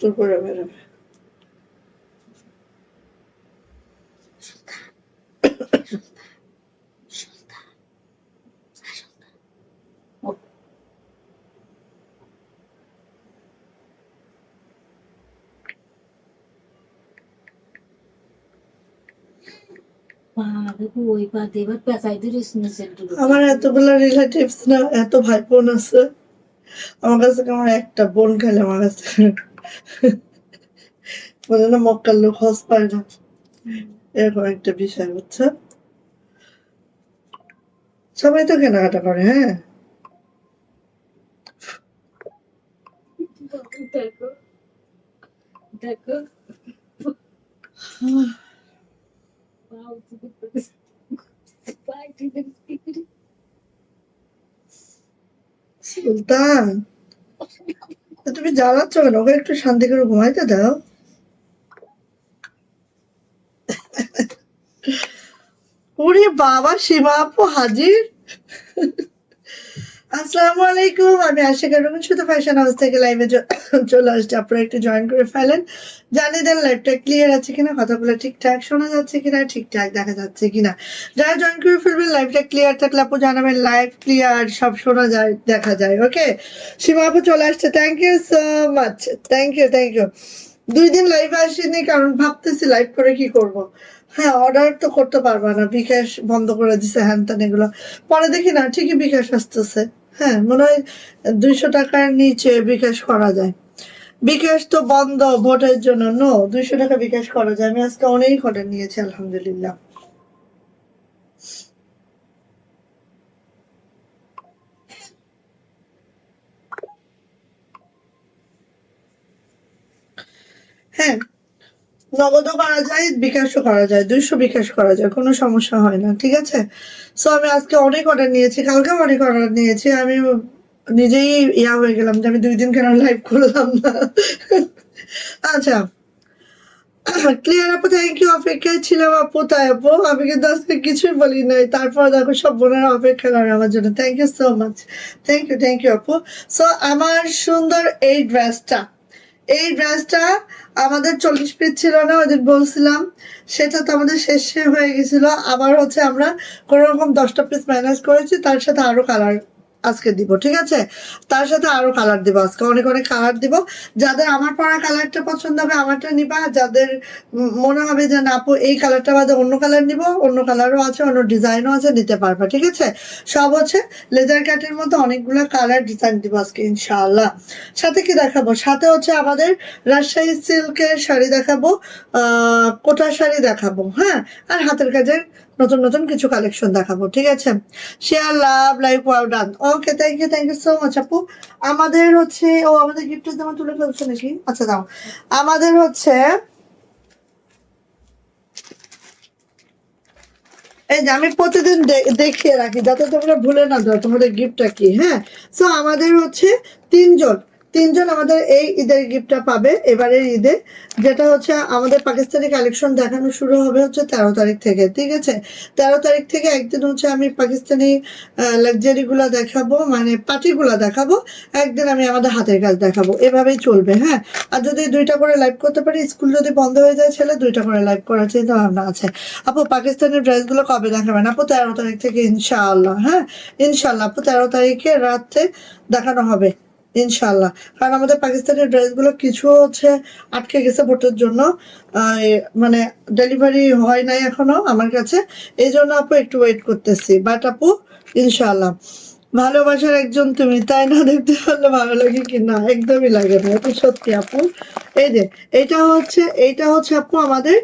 তুর করে বেরোবে। আমার এতগুলো রিলেটিভস না, এত ভাই বোন আছে, আমার কাছে আমার একটা বোন খেলে আমার কাছে বলে না মক্কার লোক হজ পায় না, এরকম একটা বিষয় হচ্ছে। সবাই তো কেনাকাটা করে। হ্যাঁ দেখো দেখো সুলতান, তুমি জ্বালাচ্ছ কেন? ওকে একটু শান্তি করে ঘুমাইতে দাও। ওরে বাবা, সীমা আপু হাজির। আসসালামু আলাইকুম, আমি আশিকা রুমিন শুধু ফ্যাশন হাউস থেকে লাইভে চলে আসছি। আপনারা একটু জয়েন করে ফেলেন, জানিয়ে দেন লাইভটা ক্লিয়ার আছে কিনা, কথাগুলো ঠিকঠাক শোনা যাচ্ছে কিনা, ঠিকঠাক দেখা যাচ্ছে কিনা। যারা জয়েন করে ফেলবেন, লাইভটা ক্লিয়ার থাকলে আপু জানাবেন লাইভ ক্লিয়ার, সব শোনা যায়, দেখা যায়। ওকে, সীমা আপু চলে আসছে, thank you so much, thank you thank you. 2 দিন লাইভে আসিনি কারণ ভাবতেছি লাইভ করে কি করব। হ্যাঁ, অর্ডার তো করতে পারবা না, বিকাশ বন্ধ করে দিছে, হ্যান ত্যান এগুলো। পরে দেখি না ঠিকই বিকাশ আসতেছে। হ্যাঁ, মনে হয় 200 টাকার নিচে বিকাশ করা যায়। বিকাশ তো বন্ধ ভোটের জন্য। 200 টাকা বিকাশ করা যায়। আমি আজকে অনেক অর্ডার নিয়েছি আলহামদুলিল্লাহ। হ্যাঁ, নগদও করা যায়, বিকাশও করা যায়, 200 বিকাশ করা যায়, কোনো সমস্যা হয় না। ঠিক আছে, সো আমি আজকে অনেক অর্ডার নিয়েছি, কালকেও অনেক অর্ডার নিয়েছি। আমি নিজেই ইয়া হয়ে গেলাম যে আমি 2 দিন কেন লাইভ করলাম না। আচ্ছা, ক্লিয়ার আপু, থ্যাংক ইউ। অপেক্ষায় ছিলাম আপু, তাই আপু আমি কিন্তু আজকে কিছুই বলি নাই, তারপর দেখো সব বোনেরা অপেক্ষা করে আমার জন্য। Thank you so much, thank you আপু। সো আমার সুন্দর এই ড্রেসটা, এই ড্রেসটা আমাদের 40 পিস ছিল না, ওদের বলছিলাম, সেটা তো আমাদের শেষ হয়ে গেছিল। আবার হচ্ছে আমরা কোনো রকম 10টা পিস ম্যানেজ করেছি, তার সাথে আরো কালার আজকে দিব। ঠিক আছে, তার সাথে আরো কালার দিব, আজকে অনেক অনেক কালার দিব। যাদের আমার পরা কালারটা পছন্দ হবে আমারটা নিবা, যাদের মনে হবে যে না আপু এই কালারটা বাদে অন্য কালার নিব, অন্য কালারও আছে, অন্য ডিজাইনও আছে, নিতে পারবা। ঠিক আছে, সব হচ্ছে লেজার কাটের মধ্যে অনেকগুলো কালার ডিজাইন দিব আজকে ইনশাআল্লাহ। সাথে কি দেখাবো? সাথে হচ্ছে আমাদের রাজশাহী সিল্কের শাড়ি দেখাবো, কোটা শাড়ি দেখাবো। হ্যাঁ, আর হাতের কাজের নতুন নতুন কিছু কালেকশন দেখাবো। ঠিক আছে, share love like wow done. Okay, thank you so much আপু। আমাদের হচ্ছে আমাদের গিফটের দাম তুলে ফেলছে নাকি? আচ্ছা দাও। আমাদের হচ্ছে এই যে আমি প্রতিদিন দেখিয়ে রাখি যাতে তোমরা ভুলে না যাও তোমাদের গিফটটা কি। হ্যাঁ, সো আমাদের হচ্ছে তিনজন তিনজন আমাদের এই ঈদের গিফটটা পাবে এবারের ঈদে, যেটা হচ্ছে আমাদের পাকিস্তানি কালেকশন দেখানো শুরু হবে হচ্ছে 13 তারিখ থেকে। ঠিক আছে, 13 তারিখ থেকে একদিন হচ্ছে আমি পাকিস্তানি লাক্সারি গুলা দেখাবো, মানে পার্টিগুলা দেখাবো, একদিন আমি আমাদের হাতের কাজ দেখাবো, এভাবেই চলবে। হ্যাঁ, আর যদি 2টা করে লাইভ করতে পারি, স্কুল যদি বন্ধ হয়ে যায় ছেলে, 2টা করে লাইভ করার চিন্তা ভাবনা আছে। আপু পাকিস্তানের ড্রেসগুলো কবে দেখাবেন? আপু 13 তারিখ থেকে ইনশাআল্লাহ। হ্যাঁ, ইনশাআল্লাহ আপু 13 তারিখে রাতে দেখানো হবে ইনশাআল্লাহ। কারণ আমাদের পাকিস্তানের ড্রেসগুলো কিছু হচ্ছে আটকে গেছে ভোটের জন্য, মানে ডেলিভারি হয় নাই এখনো আমার কাছে, এই জন্য আপু একটু ওয়েট করতেছি। বাট আপু ইনশাআল্লাহ। ভালোবাসার একজন তুমি, তাই না? দেখতে পারলে ভালো লাগে কি না? একদমই লাগে না, এটা সত্যি আপু। এই যে এইটা হচ্ছে আপু আমাদের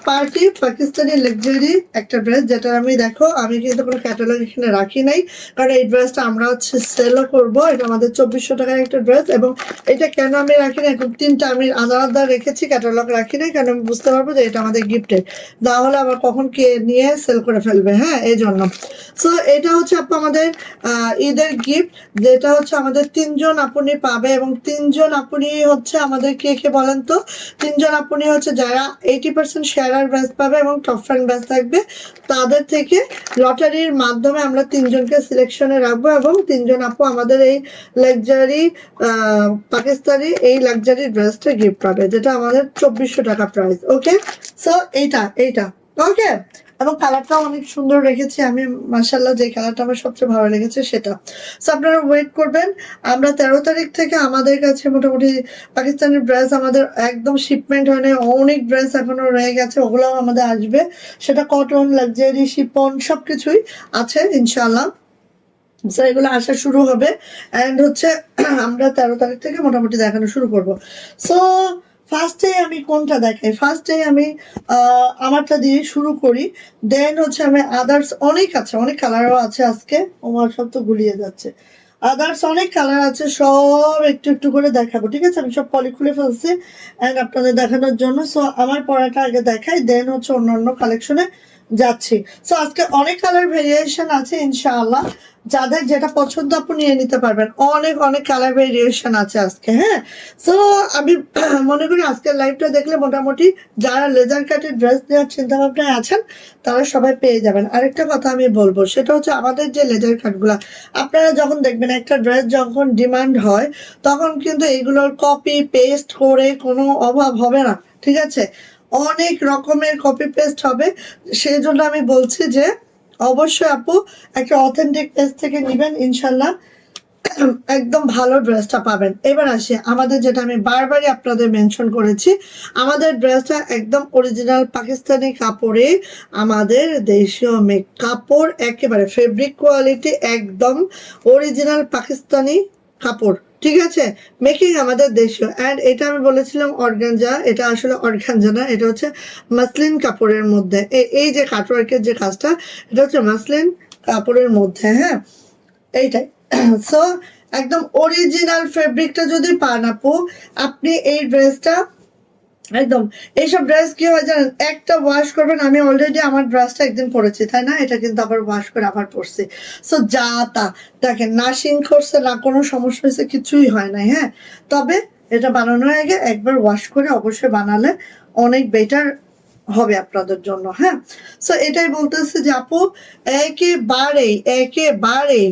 পার্টি পাকিস্তানি লাক্সারি একটা ড্রেস, যেটা আমি দেখো আমি কিন্তু কোনো ক্যাটালগ এখানে রাখি নাই, কারণ এই ড্রেসটা আমরা হচ্ছে সেলও করবো। এটা আমাদের 2400 টাকার একটা ড্রেস, এবং এটা কেন আমি রাখি না, এখন 3টা আমি আলাদা রেখেছি, ক্যাটালগ রাখি নাই, কারণ আমি বুঝতে পারবো যে এটা আমাদের গিফটের, না হলে আবার কখন কে নিয়ে সেল করে ফেলবে। হ্যাঁ, এই জন্য। সো এটা হচ্ছে আপু আমাদের ঈদের গিফট, যেটা হচ্ছে আমাদের 3 জন আপুনি পাবে, এবং 3 জন আপুনি হচ্ছে আমাদের কে কে বলেন তো? 3 জন আপুনি হচ্ছে যারা 80% শেয়ারার ব্যাচ পাবে এবং টপ ফ্রেন্ড ব্যাচ থাকবে, তাদের থেকে লটারির মাধ্যমে আমরা 3 জনকে সিলেকশনে রাখবো, এবং 3 জন আপু আমাদের এই লাক্সারি পাকিস্তানি এই লাক্সারি ড্রেসটা গিফট পাবে, যেটা আমাদের 2400 টাকা প্রাইস। ওকে, সো এইটা ওকে। এবং কালারটাও অনেক সুন্দর রেখেছি আমি, মাশাআল্লাহ, যে কালারটা আমার সবচেয়ে ভালো লেগেছে সেটা। সো আপনারা ওয়েট করবেন। আমরা 13 তারিখ থেকে আমাদের কাছে মোটামুটি পাকিস্তানের ড্রেস আমাদের একদম শিপমেন্ট হয়নি, অনেক ড্রেস এখনো রয়ে গেছে, ওগুলোও আমাদের আসবে। সেটা কটন, লাক্সারি, শিপন সবকিছুই আছে ইনশাআল্লাহ। সো এগুলো আসা শুরু হবে, অ্যান্ড হচ্ছে আমরা 13 তারিখ থেকে মোটামুটি দেখানো শুরু করব। সো ফার্স্টে আমি কোনটা দেখাই? ফার্স্টে আমি আমারটা দিয়ে শুরু করি, দেন হচ্ছে আমি আদার্স অনেক আছে, অনেক কালারও আছে আজকে। আমার সব তো গুলিয়ে যাচ্ছে। আদার্স অনেক কালার আছে, সব একটু একটু করে দেখাবো, ঠিক আছে? আমি সব পলি খুলে ফেলছি অ্যান্ড আপনাদের দেখানোর জন্য। সো আমার পড়াটা আগে দেখাই, দেন হচ্ছে অন্যান্য কালেকশনে যাচ্ছি। সো আজকে অনেক কালার ভেরিয়েশন আছে ইনশাআল্লাহ, যাদের যেটা পছন্দ আপনি নিয়ে নিতে পারবেন। অনেক অনেক কালার ভেরিয়েশন আছে আজকে, হ্যাঁ। সো আমি মনে করি আজকের লাইভটা দেখলে মোটামুটি যারা লেজার কাটের ড্রেস নেওয়ার চিন্তা ভাবনায় আছেন তারা সবাই পেয়ে যাবেন। আরেকটা কথা আমি বলবো, সেটা হচ্ছে আমাদের যে লেজার কাটগুলা, আপনারা যখন দেখবেন একটা ড্রেস যখন ডিমান্ড হয়, তখন কিন্তু এগুলোর কপি পেস্ট করে কোনো অভাব হবে না, ঠিক আছে? অনেক রকমের কপি পেস্ট হবে। সেই জন্য আমি বলছি যে অবশ্যই আপু একটা অথেন্টিক পেজ থেকে নেবেন, ইনশাল্লাহ একদম ভালো ড্রেসটা পাবেন। এবার আসি আমাদের, যেটা আমি বারবারই আপনাদের মেনশন করেছি, আমাদের ড্রেসটা একদম অরিজিনাল পাকিস্তানি কাপড়ে, আমাদের দেশীয় কাপড়, একেবারে ফেব্রিক কোয়ালিটি একদম অরিজিনাল পাকিস্তানি কাপড়, ঠিক আছে? মেকিং আমাদের দেশীয়। অ্যান্ড এটা আমি বলেছিলাম অর্গানজা, এটা আসলে অর্গানজা না, এটা হচ্ছে মাসলিন কাপড়ের মধ্যে। এই যে কাটওয়ার্কের যে কাজটা, এটা হচ্ছে মাসলিন কাপড়ের মধ্যে, হ্যাঁ, এইটাই। সো একদম অরিজিনাল ফেব্রিকটা যদি পান আপু, আপনি এই ড্রেসটা একদম, এইসব ড্রেস কি হয় জানেন, একটা ওয়াশ করবেন, আমি অলরেডি আমার ড্রেসটা একদিন পরেছি, তাই না? এটা কিন্তু আবার ওয়াশ করে আবার পরছি। সো যা তা দেখেন, না শিঙ্ক করছে, না কোনো সমস্যা হয়েছে, কিছুই হয় নাই, হ্যাঁ। তবে এটা বানানোর আগে একবার ওয়াশ করে অবশ্যই বানালে অনেক বেটার হবে আপনাদের জন্য, হ্যাঁ। সো এটাই বলতেছে যে আপু, একেবারেই একেবারেই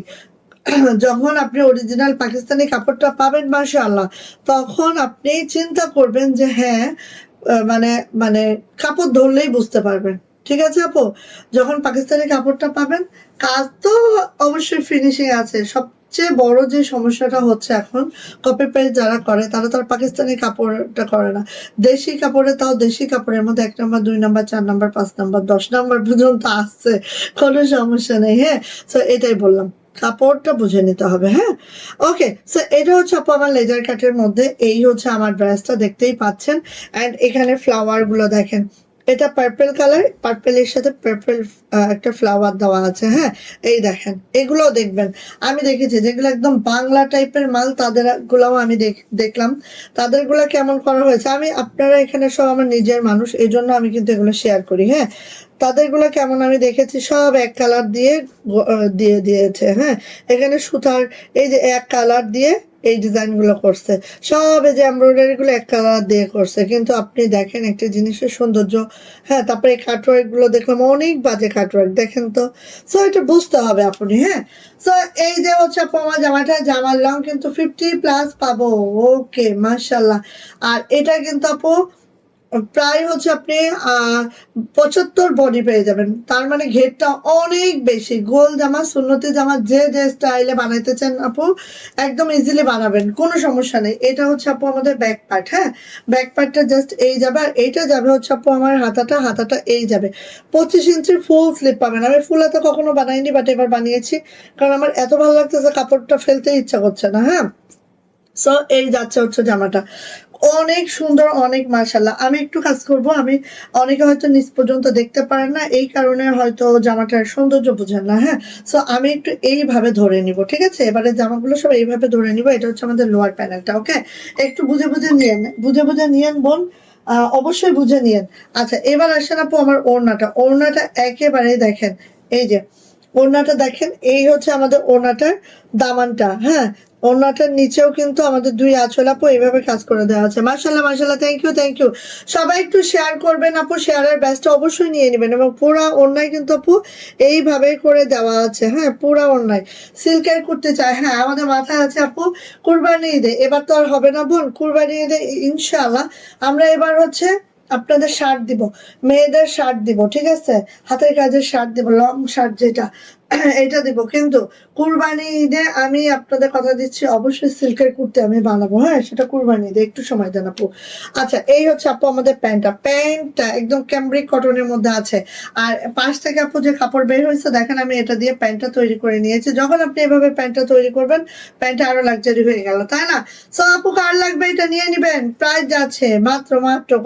যখন আপনি অরিজিনাল পাকিস্তানি কাপড়টা পাবেন মাশাআল্লাহ, তখন আপনি চিন্তা করবেন যে হ্যাঁ, মানে মানে কাপড় ধরলেই বুঝতে পারবেন, ঠিক আছে আপু? যখন পাকিস্তানি কাপড়টা পাবেন, কাজ তো অবশ্যই ফিনিশিং আছে। সবচেয়ে বড় যে সমস্যাটা হচ্ছে এখন, কপি পেস্ট যারা করে তারা তো আর পাকিস্তানি কাপড়টা করে না, দেশি কাপড়ে, তাও দেশি কাপড়ের মধ্যে 1 number, 2 number, 4 number, 5 number, 10 number পর্যন্ত আসছে, কোনো সমস্যা নেই, হ্যাঁ। তো এটাই বললাম, কাপড়টা বুঝে নিতে হবে, হ্যাঁ। ওকে, সো এটা হচ্ছে আপু আমার লেজার কাটের মধ্যে, এই হচ্ছে আমার ড্রেসটা, দেখতেই পাচ্ছেন। অ্যান্ড এখানে ফ্লাওয়ার গুলো দেখেন, এটা পার্পল কালার, পার্পেলের সাথে পার্পল একটা ফ্লাওয়ার দেওয়া আছে, হ্যাঁ। এই দেখেন, এগুলোও দেখবেন, আমি দেখেছি যেগুলো একদম বাংলা টাইপের মাল, তাদের গুলাও আমি দেখলাম, তাদের গুলা কেমন করা হয়েছে। আমি, আপনারা এখানে সব আমার নিজের মানুষ, এই জন্য আমি কিন্তু এগুলো শেয়ার করি, হ্যাঁ। তাদের গুলা কেমন আমি দেখেছি, সব এক কালার দিয়ে দিয়ে দিয়েছে, হ্যাঁ। এখানে সুতার এই যে এক কালার দিয়ে এই ডিজাইন গুলো করছে, সব এই যে এমব্রয়ডারি গুলো এক কালার দিয়ে করছে, কিন্তু আপনি দেখেন একটা জিনিসের সৌন্দর্য, হ্যাঁ। তারপরে এই কাটওয়ার্ক গুলো দেখলাম, অনেক বাজে কাটওয়ার্ক, দেখেন তো। সো এটা বুঝতে হবে আপনি, হ্যাঁ। সো এই যে হচ্ছে আপু আমার জামাটা, জামার লং কিন্তু 50+ পাবো, ওকে মাশাল্লাহ। আর এটা কিন্তু আপু প্রায় হচ্ছে আপনি 75 বডি পেয়ে যাবেন, তার মানে ঘেরটা অনেক বেশি। গোল জামা, সুন্নতি জামা, যে যে স্টাইলে বানাইতে চান আপু একদম ইজিলি বানাবেন, কোনো সমস্যা নেই। এটা হচ্ছে আপু আমাদের ব্যাক পার্ট, হ্যাঁ। ব্যাক পার্টটা জাস্ট এই যাবে, আর এইটা যাবে হচ্ছে আপু আমার হাতাটা এই যাবে। 25 ইঞ্চির ফুল স্লিপ পাবেন। আমি ফুল হাতা কখনো বানাইনি, বাট এবার বানিয়েছি, কারণ আমার এত ভালো লাগতেছে, কাপড়টা ফেলতে ইচ্ছা করছে না, হ্যাঁ। সো এই যাচ্ছে হচ্ছে জামাটা, অনেক সুন্দর, অনেক মাশাল্লাহ। আমি একটু কাজ করব, আমি, অনেকে হয়তো নিচ পর্যন্ত দেখতে পারেন না, এই কারণে হয়তো জামাটার সৌন্দর্য বুঝেন না, হ্যাঁ। সো আমি একটু এইভাবে ধরে নিব, ঠিক আছে? এবারে জামাগুলো সব এইভাবে ধরে নিব। এটা হচ্ছে আমাদের লোয়ার প্যানেলটা, ওকে। একটু বুঝে বুঝে নিয়েন, বুঝে বুঝে নিয়েন বোন, অবশ্যই বুঝে নিয়েন। আচ্ছা, এবার আসেন আপু আমার ওড়নাটা, ওড়নাটা একেবারে দেখেন, এই যে ওড়নাটা দেখেন, এই হচ্ছে আমাদের ওড়নাটার দামানটা। হ্যাঁ, ওড়নাটার নিচেও কিন্তু আমাদের 2 আঁচল আপু এইভাবে কাজ করে দেওয়া আছে। মাশাআল্লাহ মাশাআল্লাহ, থ্যাংক ইউ। সবাই একটু শেয়ার করবেন আপু, শেয়ারের ব্যাচটা অবশ্যই নিয়ে নেবেন। এবং পুরা ওড়নায় কিন্তু আপু এইভাবে করে দেওয়া আছে। হ্যাঁ, পুরা ওড়নায় সিল্কের করতে চায়। হ্যাঁ, আমাদের মাথায় আছে আপু কুরবানি ঈদে, এবার তো আর হবে না বোন, কুরবানি ঈদে ইনশাআল্লাহ আমরা এবার হচ্ছে আপনাদের শার্ট দিব, মেয়েদের শার্ট দিব, ঠিক আছে, হাতের কাজের শার্ট দিব, লং শার্ট যেটা এটা দিব। কিন্তু কুরবানি ঈদে আমি আপনাদের কথা দিচ্ছি অবশ্যই সিল্কের কুর্তি আমি বানাবো। হ্যাঁ, সেটা কুরবানি ঈদে, একটু সময় দেন আপু। আচ্ছা, এই হচ্ছে আপু আমাদের প্যান্টটা একদম ক্যামব্রিক কটনের মধ্যে আছে। আর পাশ থেকে আপু যে কাপড় বের হয়েছে দেখেন, আমি এটা দিয়ে প্যান্টটা তৈরি করে নিয়েছি। যখন আপনি এভাবে প্যান্টটা তৈরি করবেন, প্যান্টটা আরো লাক্সারি হয়ে গেল, তাই না? সো আপু কার লাগবে এটা নিয়ে নিবেন। প্রাইস যাচ্ছে মাত্র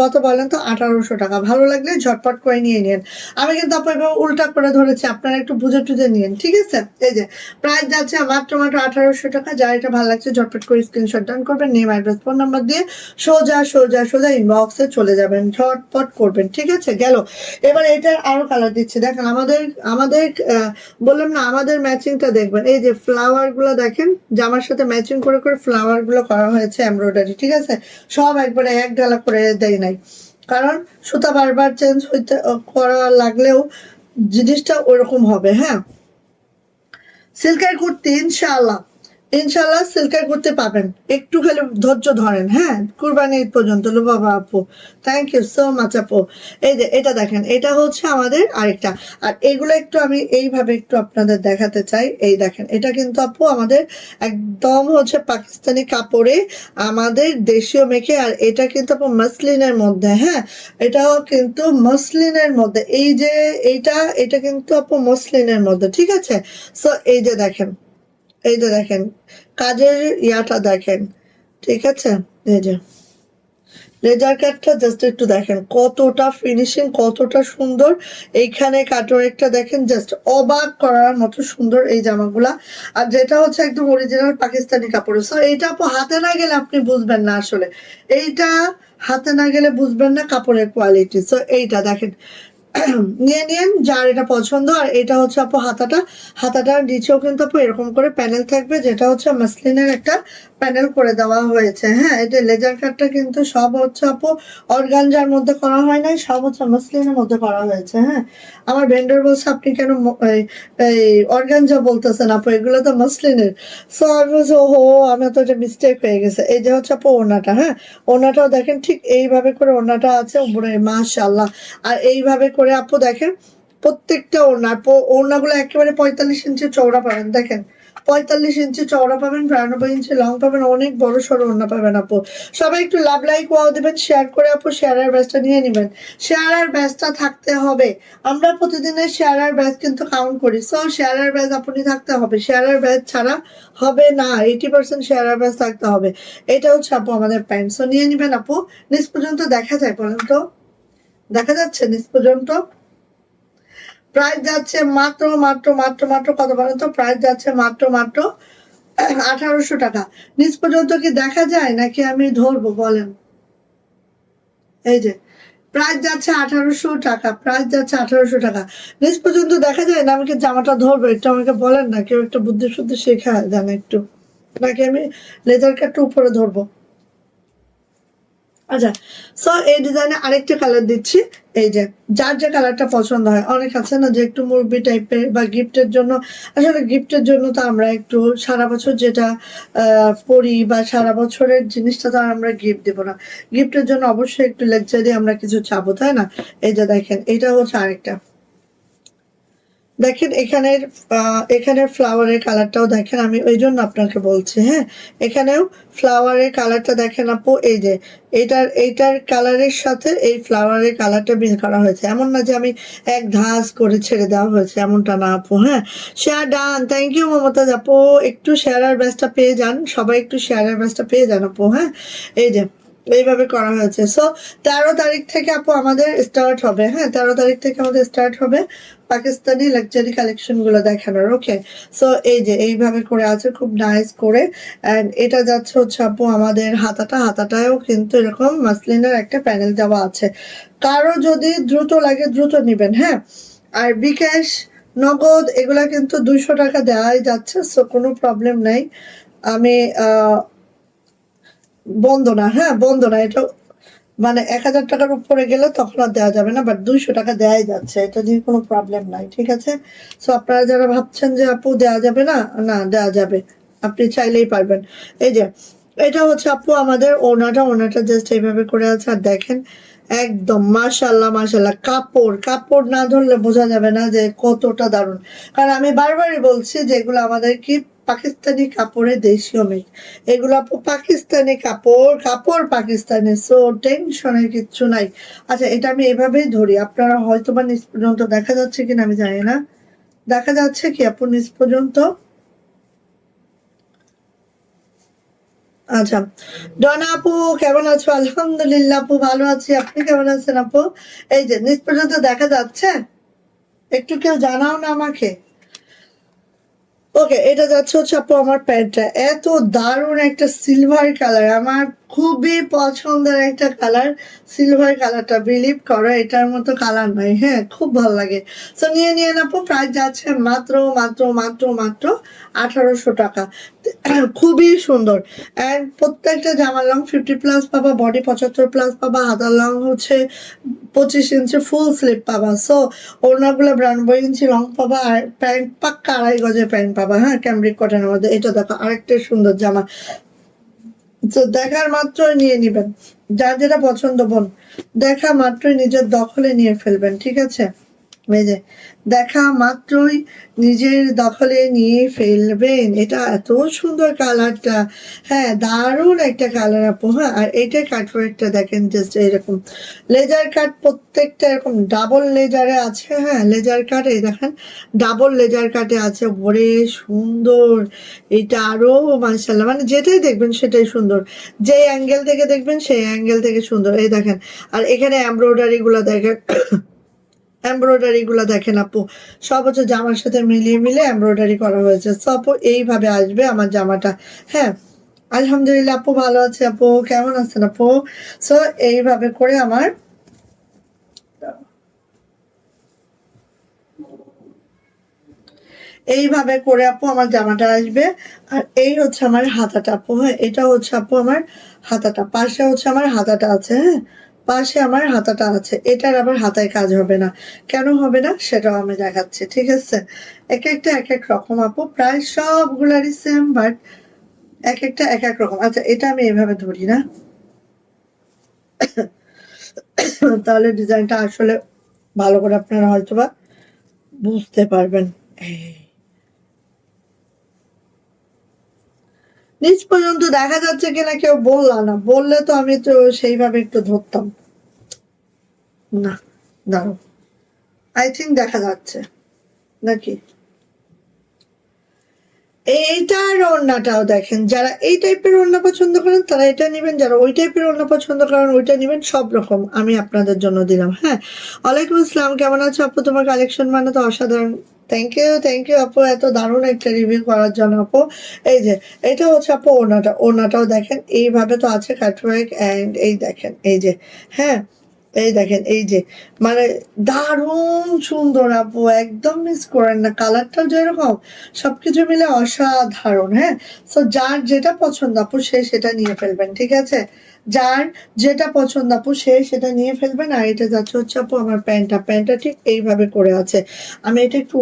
কত বলেন তো, 1800 টাকা। ভালো লাগলে ঝটপট করে নিয়ে নিন। আমি কিন্তু আপু এভাবে উল্টা করে ধরেছি, আপনারা একটু বুঝে টুঝে নিন, ঠিক আছে? এই যে প্রাইস যাচ্ছে মাত্র 1800 টাকা। যার এটা ভালো লাগছে ঝটপট করে স্ক্রিনশট ডাউন করবেন, নেম অ্যাড্রেস ফোন নাম্বার দিয়ে সোজা ইনবক্সে চলে যাবেন, ঝটপট করবেন, ঠিক আছে? গেল। এবার এটার আরো কালার দিচ্ছি, দেখেন আমাদের বললাম না, আমাদের ম্যাচিংটা দেখবেন। এই যে ফ্লাওয়ার গুলো দেখেন, জামার সাথে ম্যাচিং করে করে ফ্লাওয়ার গুলো করা হয়েছে এমব্রয়ডারি, ঠিক আছে? সব একবারে এক ডালা করে দেয় নাই, কারণ সুতা বারবার চেঞ্জ হইতে করা লাগলেও জিনিসটা ওরকম হবে। হ্যাঁ, সিল্কের কুর্তি ইনশাল্লাহ সিল্কের কুর্তি পাবেন, একটু খালি ধৈর্য ধরেন। হ্যাঁ, কুরবানি ঈদ পর্যন্ত। লুবাবা আপু, থ্যাংক ইউ সো মাচ আপু। এই যে এটা দেখেন, এটা হচ্ছে আমাদের আরেকটা। আর এগুলো একটু আমি এইভাবে একটু আপনাদের দেখাতে চাই। এই দেখেন, এটা কিন্তু আপু আমাদের একদম হচ্ছে পাকিস্তানি কাপড়ে আমাদের দেশীয় মেখে। আর এটা কিন্তু আপু মসলিনের মধ্যে। হ্যাঁ, এটাও কিন্তু মসলিনের মধ্যে। এই যে এটা কিন্তু আপু মসলিনের মধ্যে, ঠিক আছে? সো এই যে দেখেন কাজের ইয়াটা দেখেন, ঠিক আছে? এই যে লেজার কাটটা জাস্ট একটু দেখেন কতটা ফিনিশিং, কতটা সুন্দর। এইখানে কাটওয়ার্কটা দেখেন, জাস্ট অবাক করার মতো সুন্দর এই জামাগুলা। আর যেটা হচ্ছে একদম অরিজিনাল পাকিস্তানি কাপড়। সো এইটা আপু হাতে না গেলে আপনি বুঝবেন না আসলে, এইটা হাতে না গেলে বুঝবেন না কাপড়ের কোয়ালিটি। সো এইটা দেখেন, নিয়ে নিন যার এটা পছন্দ। আর এটা হচ্ছে আপু হাতাটার নিচেও কিন্তু আপু এরকম করে প্যানেল থাকবে, যেটা হচ্ছে মাসলিনের একটা প্যানেল করে দেওয়া হয়েছে। হ্যাঁ, এটা লেজার কাটটা কিন্তু সব হচ্ছে আপু অর্গানজার মধ্যে করা হয় নাই, সব হচ্ছে মাসলিনের মধ্যে করা হয়েছে। হ্যাঁ, আমার ভেন্ডর বলছে আপনি কেন এই অর্গানজা বলতেছেন আপু, এগুলো তো মাসলিনের। সো আমি বলছি ওহো, আমি তো এটা মিস্টেক হয়ে গেছে। এই যে হচ্ছে আপু ওড়নাটা। হ্যাঁ, ওড়নাটাও দেখেন ঠিক এইভাবে করে ওড়নাটা আছে উপরে, মাশাআল্লাহ। আর এইভাবে করে আপু দেখেন প্রত্যেকটা ওড়নাগুলো একেবারে 45 ইঞ্চি চওড়া পাবেন। দেখেন 45 ইঞ্চি চওড়া পাবেন, 92 ইঞ্চি লং পাবেন, অনেক বড় সড়ো ওড়না পাবেন আপু। সবাই একটু লাভ লাইক ওয়াও দেবেন, শেয়ার করে আপু শেয়ারের ব্যাচটা নিয়ে নেবেন। শেয়ারের ব্যাচটা থাকতে হবে, আমরা প্রতিদিনের শেয়ারের ব্যাচ কিন্তু কাউন্ট করি। সো শেয়ারের ব্যাচ আপনি থাকতে হবে, শেয়ারের ব্যাচ ছাড়া হবে না। 80% শেয়ারের ব্যাচ থাকতে হবে। এটা হচ্ছে আপু আমাদের প্যান্ট। সো নিয়ে নেবেন আপু। নিচ পর্যন্ত দেখা যায় বলেন তো, দেখা যাচ্ছে নিচ পর্যন্ত? প্রাইস যাচ্ছে মাত্র কত বলেন তো? প্রাইস যাচ্ছে মাত্র 1800 টাকা। নিচ পর্যন্ত কি দেখা যায় নাকি আমি ধরবো বলেন? এই যে প্রাইস যাচ্ছে 1800 টাকা, প্রাইস যাচ্ছে 1800 টাকা। নিচ পর্যন্ত দেখা যায় না? আমি কি জামাটা ধরবো একটু আমাকে বলেন না, কেউ একটা বুদ্ধি শুদ্ধি শেখা দেন একটু, নাকি আমি লেজার কাটটা উপরে ধরবো? আচ্ছা, সো এই ডিজাইনে আরেকটা কালার দিচ্ছি। এই যে যার যে কালারটা পছন্দ হয়, অনেক আছে না যে একটু মুরব্বি টাইপের বা গিফটের জন্য। আসলে গিফটের জন্য তো আমরা একটু সারা বছর যেটা পরি বা সারা বছরের জিনিসটা তো আর আমরা গিফট দেবো না। গিফটের জন্য অবশ্যই একটু লাক্সারি আমরা কিছু চাবো, তাই না? এই যে দেখেন, এটা হচ্ছে আরেকটা। দেখেন এখানের ফ্লাওয়ারের কালারটাও দেখেন, আমি ওই জন্য আপনাকে বলছি। হ্যাঁ, এখানেও ফ্লাওয়ারের কালারটা দেখেন আপু। এই যে এইটার কালারের সাথে এই ফ্লাওয়ারের কালারটা মিল করা হয়েছে। এমন না যে আমি এক ধাঁচ করে ছেড়ে দেওয়া হয়েছে, এমনটা না আপু। হ্যাঁ, share done, thank you Mumtaz আপু। একটু শেয়ারের ব্যাচটা পেয়ে যান, সবাই একটু শেয়ারের ব্যাচটা পেয়ে যান আপু। হ্যাঁ, এই যে এইভাবে করা হয়েছে। সো 13 তারিখ থেকে আপু আমাদের স্টার্ট হবে। হ্যাঁ, 13 তারিখ থেকে আমাদের স্টার্ট হবে পাকিস্তানি লাক্সারি কালেকশন গুলো দেখানোর। ওকে, সো এই যে এইভাবে করে আছে খুব নাইস করে। এন্ড এটা যাচ্ছে হচ্ছে আপু আমাদের হাতাটাও কিন্তু এরকম মাসলিনের একটা প্যানেল দেওয়া আছে। কারো যদি দ্রুত লাগে দ্রুত নিবেন। হ্যাঁ, আর বিকাশ নগদ এগুলা কিন্তু 200 টাকা দেওয়াই যাচ্ছে, সো কোনো প্রবলেম নাই। আমি বন্ধ না, হ্যাঁ বন্ধ না, এটা মানে 1000 টাকার উপরে গেলে তখন আর দেওয়া যাবে না, বাট 200 টাকা দেওয়াই যাচ্ছে, এটা নিয়ে কোনো প্রবলেম নাই, ঠিক আছে। সো আপনারা যারা ভাবছেন যে আপু দেওয়া যাবে না, না দেওয়া যাবে, আপনি চাইলেই পারবেন। এই যে এটা হচ্ছে আপু আমাদের ওনাটা জাস্ট এইভাবে করে আছে, আর দেখেন একদম মাশাল্লাহ মাশাল্লাহ, কাপড় কাপড় না ধরলে বোঝা যাবে না যে কতটা দারুণ। কারণ আমি বারবারই বলছি যে এগুলো আমাদের কি পাকিস্তানি কাপড়ে দেশীয় মেক, এগুলো আপু পাকিস্তানি কাপড়, কাপড় পাকিস্তানি, সো টেনশনের কিচ্ছু নাই। আচ্ছা এটা আমি এভাবেই ধরি, আপনারা হয়তো বা নিচ পর্যন্ত দেখা যাচ্ছে কিনা আমি জানি না, দেখা যাচ্ছে কি আপু নিচ পর্যন্ত? আচ্ছা, ডনা আপু কেমন আছো? আলহামদুলিল্লাহ আপু ভালো আছি, আপনি কেমন আছেন আপু? এই যে নিচ পর্যন্ত দেখা যাচ্ছে, একটু কেউ জানাও না আমাকে। ওকে, এটা যাচ্ছে হচ্ছে আপু আমার প্যান্টটা, এত দারুণ একটা সিলভার কালার, আমার খুবই পছন্দের একটা কালার, সিলভার কালারটা, বিলিভ করো এটার মতো কালার নাই, হ্যাঁ খুব ভালো লাগে। তো নিয়ে নিয়ে আপু, প্রাইস যাচ্ছে মাত্র মাত্র মাত্র মাত্র 1800 টাকা। খুবই সুন্দর। অ্যান্ড প্রত্যেকটা জামার লং 50+ পাবা, বডি 75+ পাবা, হাতার লং হচ্ছে 25 ইঞ্চি ফুল স্লিভ পাবা। সো ওড়নাগুলো 92 ইঞ্চি লং পাবা, আর প্যান্ট পাক্কা 2.5 গজের প্যান্ট পাবা, হ্যাঁ ক্যামব্রিক কটনের মধ্যে। এটা দেখো আরেকটা সুন্দর জামা, তো দেখার মাত্রই নিয়ে নিবেন, যার যেটা পছন্দ বোন দেখা মাত্রই নিজের দখলে নিয়ে ফেলবেন, ঠিক আছে। এই যে দেখা মাত্রই নিজের দখলে নিয়ে ফেলবেন, এটা এত সুন্দর কালারটা, হ্যাঁ দারুণ একটা কালার আপু, হ্যাঁ। আর এইটার কাটওয়ার্কটা দেখেন, জাস্ট এরকম লেজার কাট, প্রত্যেকটা এরকম ডাবল লেজারে আছে, হ্যাঁ লেজার কাট, এই দেখেন ডাবল লেজার কাটে আছে, ভরে সুন্দর। এটা আরো মাশাআল্লাহ, মানে যেটাই দেখবেন সেটাই সুন্দর, যে অ্যাঙ্গেল থেকে দেখবেন সেই অ্যাঙ্গেল থেকে সুন্দর। এই দেখেন, আর এখানে এমব্রয়ডারি গুলো দেখেন, এমব্রয়ডারি গুলো দেখেন আপু, সব হচ্ছে জামার সাথে মিলিয়ে মিলিয়ে এমব্রয়ডারি করা হয়েছে। সো আপু এইভাবে আসবে আমার জামাটা, হ্যাঁ। আলহামদুলিল্লাহ আপু ভালো আছে, আপু কেমন আছেন আপু? সো এইভাবে করে আমার, এইভাবে করে আপু আমার জামাটা আসবে। আর এই হচ্ছে আমার হাতাটা আপু, হ্যাঁ এটা হচ্ছে আপু আমার হাতাটা, পাশে হচ্ছে আমার হাতাটা আছে, হ্যাঁ পাশে আমার হাতাটা আছে। এটার আবার হাতায় কাজ হবে না, কেন হবে না সেটাও আমি দেখাচ্ছি, ঠিক আছে। এক একটা এক এক রকম আপু, প্রায় সবগুলারই সেম, বাট এক একটা এক এক রকম। আচ্ছা এটা আমি এভাবে ধরি না, তাহলে ডিজাইনটা আসলে ভালো করে আপনারা হয়তোবা বুঝতে পারবেন। নিচ পর্যন্ত দেখা যাচ্ছে কিনা কেউ বললা না, বললে তো আমি তো সেইভাবে একটু ধরতাম। না, দাঁড়াও, আই থিঙ্ক দেখা যাচ্ছে নাকি? এইটার ওড়নাটাও দেখেন, যারা এই টাইপের ওড়না পছন্দ করেন তারা এটা নেবেন, যারা ওই টাইপের ওড়না পছন্দ করেন ওইটা নেবেন, সব রকম আমি আপনাদের জন্য দিলাম, হ্যাঁ। ওয়ালাইকুম আসসালাম, কেমন আছো আপু? তোমার কালেকশন মানে তো অসাধারণ। থ্যাংক ইউ আপু, এত দারুণ একটা রিভিউ করার জন্য আপু। এই যে এটা হচ্ছে আপু ওড়নাটা, ওড়নাটাও দেখেন এইভাবে তো আছে কাটওয়ার্ক, অ্যান্ড এই দেখেন এই যে, হ্যাঁ এই দেখেন এই যে, মানে দারুণ সুন্দর আপু, একদম মিস করেন না, কালারটাও যেরকম সবকিছু মিলে অসাধারণ, হ্যাঁ। সো যার যেটা পছন্দ আপু সে সেটা নিয়ে ফেলবেন, ঠিক আছে। যার যেটা পছন্দ আপু সে সেটা নিয়ে ফেলবেন। আর এটা যাচ্ছে হচ্ছে আপু আমার প্যান্টটা, প্যান্টটা ঠিক এইভাবে করে আছে, আমি এটা একটু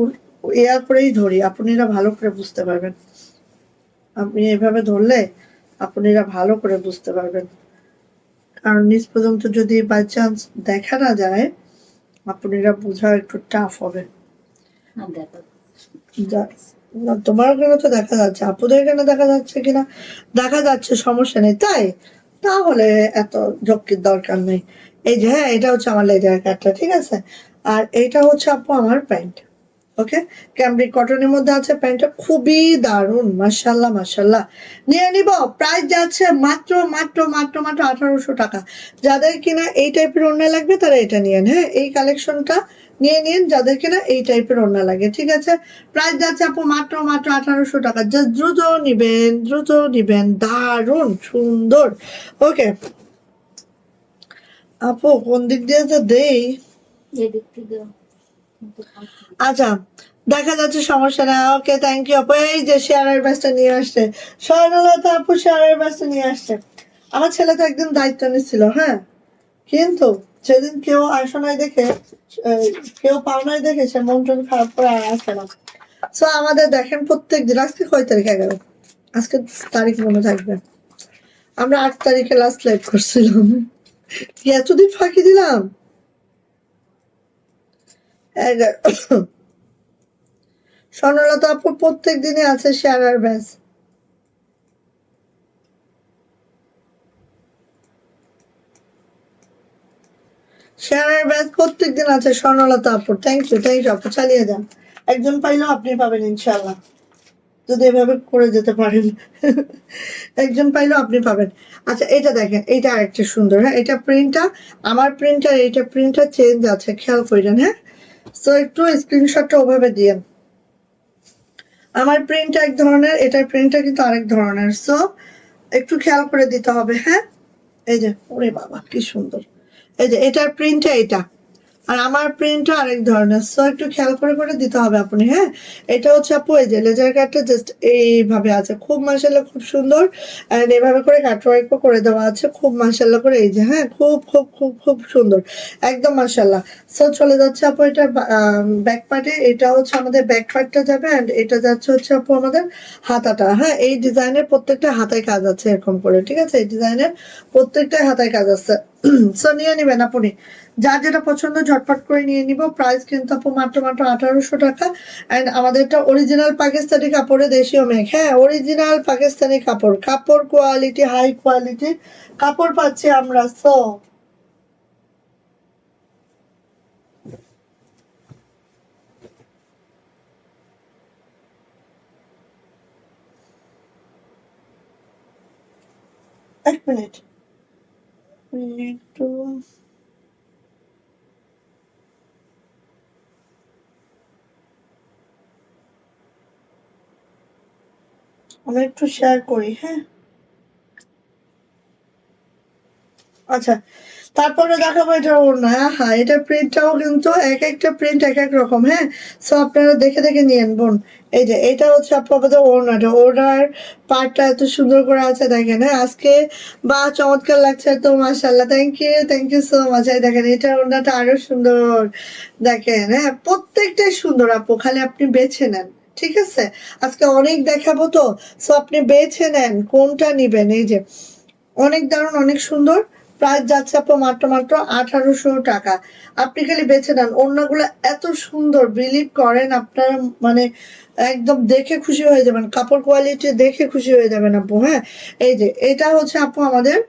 ইয়া করেই ধরি, আপনারা ভালো করে বুঝতে পারবেন, আপনি এইভাবে ধরলে আপনারা ভালো করে বুঝতে পারবেন। কারণ নিচ পর্যন্ত যদি বাই চান্স দেখা না যায়, আপনারা বোঝা একটু টাফ হবে। না তোমার ওখানে তো দেখা যাচ্ছে, আপুদের এখানে দেখা যাচ্ছে কিনা? দেখা যাচ্ছে, সমস্যা নেই তাই, তাহলে এত ঝক্কির দরকার নেই। এই যে হ্যাঁ এটা হচ্ছে আমার লেজার কাটটা, ঠিক আছে। আর এইটা হচ্ছে আপু আমার প্যান্ট, ওকে ক্যামব্রিক কটনের মধ্যে আছে প্যান্টটা, খুবই দারুণ, মাশাল্লাহ মাশাল্লাহ। নিয়ে নিব, প্রাইস যাচ্ছে মাত্র মাত্র মাত্র মাত্র 1800 টাকা। যাদের কিনা এই টাইপের ওড়না লাগবে তারা এটা নিয়েন, হ্যাঁ এই কালেকশনটা নিয়ে নিন যাদের কিনা এই টাইপের ওড়না লাগে, ঠিক আছে। প্রাইস যাচ্ছে আপু মাত্র মাত্র 1800 টাকা, জাস্ট দ্রুত নিবেন, দ্রুত নিবেন, দারুণ সুন্দর। ওকে আপু কোন দিক দিয়ে যে দেই, আচ্ছা দেখা যাচ্ছে সমস্যা না। ওকে, থ্যাংক ইউ আপু। এই যে শেয়ারের ব্যাচটা নিয়ে আসছে স্বর্ণলতা আপু, শেয়ারের ব্যাচটা নিয়ে আসছে। আমার ছেলে তো একদিন দায়িত্ব নিচ্ছিল, হ্যাঁ, কিন্তু সেদিন কেউ আসো নাই দেখে, কেউ পাও নাই দেখে সে মন টন খারাপ করে আর আসে না। সো আমাদের দেখেন প্রত্যেক দিন, আজকে কয় তারিখ? 11। আজকে তারিখ মনে থাকবে, আমরা 8 তারিখে লাস্ট লাইভ করছিলাম। কি এতদিন ফাঁকি দিলাম? 11। স্বর্ণলতা আপুর প্রত্যেক দিনে আছে শেয়ার আর ব্যাস। শেয়ার আর ব্যাস প্রত্যেক দিন আছে স্বর্ণলতা আপুর। থ্যাংক ইউ আপু, চালিয়ে যান। একজন পাইলেও আপনি পাবেন ইনশাল্লাহ, যদি এভাবে করে যেতে পারেন। একজন পাইলেও আপনি পাবেন। আচ্ছা, এটা দেখেন, এটা আরেকটা সুন্দর। হ্যাঁ, এটা প্রিন্টটা, আমার প্রিন্টার, এইটা প্রিন্টটা চেঞ্জ আছে, খেয়াল করেন। হ্যাঁ, সো একটু স্ক্রিনশটটা ওভাবে দিয়েন। আমার প্রিন্টটা এক ধরনের, এটার প্রিন্টটা কিন্তু আরেক ধরনের, সো একটু খেয়াল করে দিতে হবে। হ্যাঁ, এই যে, ওরে বাবা কি সুন্দর। এই যে এটার প্রিন্টটা এটা, আর আমার প্রিন্টটা আরেক ধরনের, সো একটু খেয়াল করে করে দিতে হবে আপনি। হ্যাঁ, এটা হচ্ছে আপু, এই যে লেজার কাটটা জাস্ট এইভাবে আছে, খুব মাশাআল্লাহ, খুব সুন্দর। এন্ড এইভাবে করে কাটওয়ার্কও করে দেওয়া আছে, খুব মাশাআল্লাহ করে। এই যে, হ্যাঁ, খুব খুব খুব খুব সুন্দর, একদম মাশাআল্লাহ। সো চলে যাচ্ছে আপু এটা ব্যাক পার্টে। এটা হচ্ছে আমাদের ব্যাক পার্টটা যাবে, এন্ড এটা যাচ্ছে হচ্ছে আপু আমাদের হাতাটা। হ্যাঁ, এই ডিজাইনের প্রত্যেকটা হাতায় কাজ আছে এরকম করে, ঠিক আছে? এই ডিজাইনের প্রত্যেকটা হাতায় কাজ আছে। সো নিয়ে নিবেন আপনি, যার যেটা পছন্দ ঝটপট করে নিয়ে নিব। প্রাইস কিন্তু আপু মাত্র মাত্র 1800 টাকা। অ্যান্ড আমাদেরটা অরিজিনাল পাকিস্তানি কাপড়ে দেশীয় মেঘ। হ্যাঁ, অরিজিনাল পাকিস্তানি কাপড়, কাপড় কোয়ালিটি, হাই কোয়ালিটি কাপড় পাচ্ছি আমরা। সো এক মিনিট, একটু আমি একটু শেয়ার করি। হ্যাঁ, আচ্ছা, তারপরে দেখাবো এটা ওড়না। হ্যাঁ, এটা প্রিন্টটাও কিন্তু এক একটা প্রিন্ট এক এক রকম। হ্যাঁ, সো আপনারা দেখে দেখে নিয়েন বোন। এই যে এটা হচ্ছে আপনাদের ওড়নাটা, ওড়নার পার্টটা এত সুন্দর করে আছে দেখেন। হ্যাঁ, আজকে বা চমৎকার লাগছে তো, মাশাআল্লাহ, থ্যাংক ইউ সো মাচ। এই দেখেন, এটা ওড়নাটা আরো সুন্দর দেখেন। হ্যাঁ, প্রত্যেকটাই সুন্দর আপু, খালি আপনি বেছে নেন, ঠিক আছে? আজকে অনেক দেখাবো তো, সো আপনি বেছে নেন কোনটা নিবেন। এই যে অনেক দারুণ, অনেক সুন্দর। প্রাইস যাচ্ছে আপু মাত্র মাত্র 1800 টাকা। আপনি খালি বেছে নেন, ওড়নাগুলো এত সুন্দর, বিলিভ করেন আপনারা, মানে একদম দেখে খুশি হয়ে যাবেন, কাপড় কোয়ালিটি দেখে খুশি হয়ে যাবেন আপু। হ্যাঁ, এই যে এটা হচ্ছে আপু আমাদের